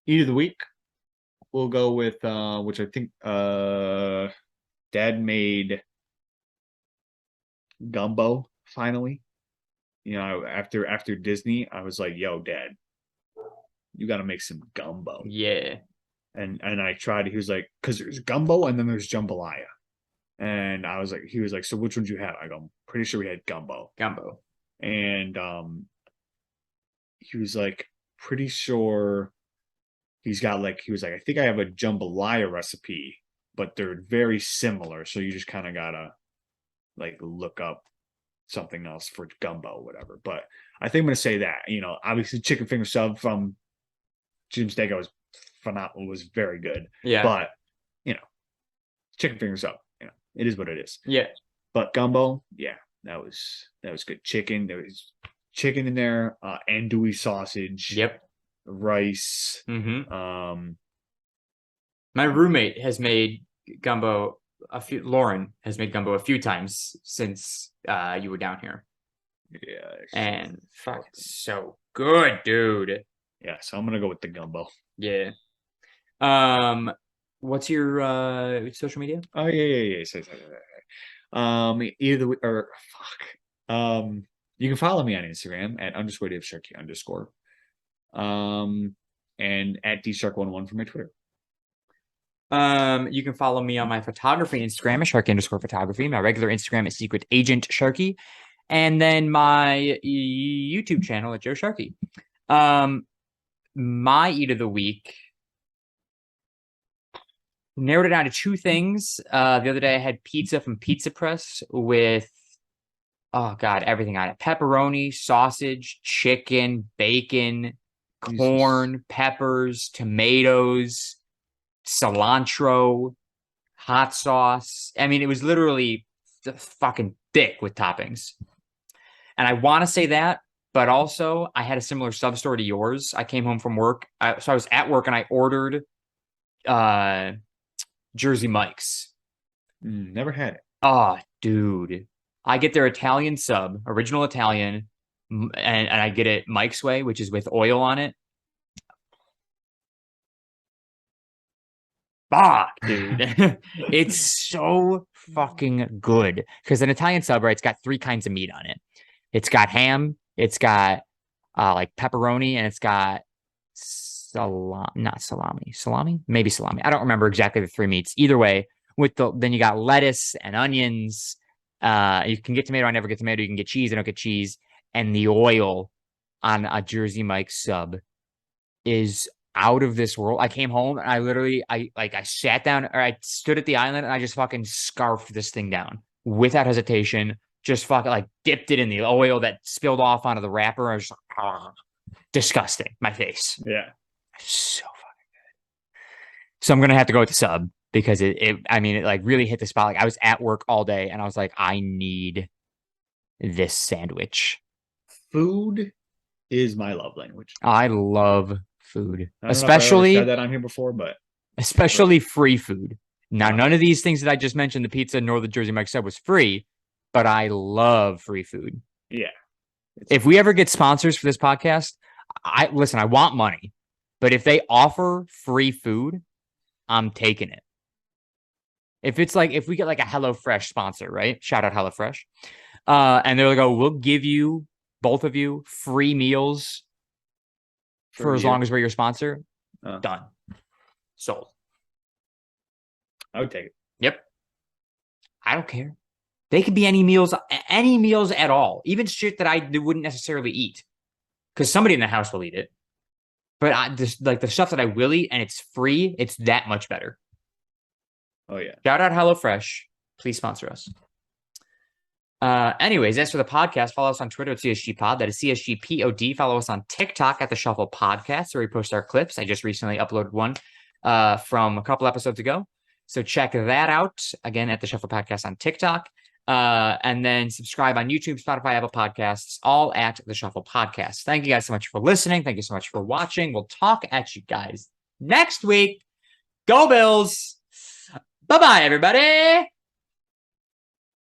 Eat of the week. We'll go with which I think Dad made gumbo finally. You know, after Disney, I was like, "Yo, Dad, you got to make some gumbo." Yeah. And I tried. He was like, "Cause there's gumbo and then there's jambalaya." And I was like, he was like, "So which one did you have?" I go, "I'm pretty sure we had gumbo." Gumbo. And he was like, pretty sure he was like, "I think I have a jambalaya recipe, but they're very similar. So you just kind of gotta like look up something else for gumbo, whatever." But I think I'm gonna say that, obviously chicken finger sub from Jim's Steak was phenomenal, was very good. Yeah. But chicken finger sub, it is what it is. Yeah. But gumbo, yeah, that was good. Chicken, there was chicken in there, andouille sausage. Yep. Rice. My roommate has made gumbo Lauren has made gumbo a few times since you were down here. Yeah. And fuck, it's so good, dude. Yeah, so I'm gonna go with the gumbo. Yeah. What's your social media? Oh yeah. Either or fuck. You can follow me on Instagram at _DaveSharkey_. And at dshark11 for my Twitter. You can follow me on my photography Instagram at Sharky_photography. My regular Instagram is Secret Agent Sharky. And then my YouTube channel at Joe Sharkey. My eat of the week, narrowed it down to 2 things. The other day I had pizza from Pizza Press with, oh God, everything on it. Pepperoni, sausage, chicken, bacon, corn, peppers, tomatoes, cilantro, hot sauce. I mean, it was literally fucking thick with toppings. And I want to say that, but also I had a similar sub story to yours. I came home from work. So I was at work and I ordered Jersey Mike's. Never had it. Oh, dude. I get their Italian sub, original Italian, and I get it Mike's way, which is with oil on it. Fuck, dude. It's so fucking good. Because an Italian sub, right, it's got 3 kinds of meat on it. It's got ham, it's got like pepperoni, and it's got salami, maybe salami. I don't remember exactly the 3 meats. Either way, then you got lettuce and onions. You can get tomato. I never get tomato. You can get cheese. I don't get cheese. And the oil on a Jersey Mike's sub is out of this world. I came home and I sat down, or I stood at the island and I just fucking scarfed this thing down without hesitation. Just fucking like dipped it in the oil that spilled off onto the wrapper. I was like, disgusting. My face. Yeah. So fucking good. So I'm gonna have to go with the sub because it like really hit the spot. Like I was at work all day and I was like, I need this sandwich. Food is my love language. I love food, especially said that on here before, but especially free food. Now, none of these things that I just mentioned, the pizza nor the Jersey Mike's sub, was free, but I love free food. Yeah. If we ever get sponsors for this podcast, I want money, but if they offer free food, I'm taking it. If we get like a HelloFresh sponsor, right? Shout out HelloFresh. And they're like, oh, we'll give you, both of you, free meals for as long as we're your sponsor. Done. Sold. I would take it. Yep. I don't care. They could be any meals at all, even shit that I wouldn't necessarily eat, because somebody in the house will eat it. But like the stuff that I will eat and it's free, it's that much better. Oh yeah. Shout out HelloFresh. Please sponsor us. Anyways, as for the podcast, follow us on Twitter at CSGPod. That is CSGPOD. Follow us on TikTok at the Shuffle Podcast, where we post our clips. I just recently uploaded one from a couple episodes ago. So check that out again at the Shuffle Podcast on TikTok. And then subscribe on YouTube, Spotify, Apple Podcasts, all at the Shuffle Podcast. Thank you guys so much for listening. Thank you so much for watching. We'll talk at you guys next week. Go Bills. Bye-bye, everybody.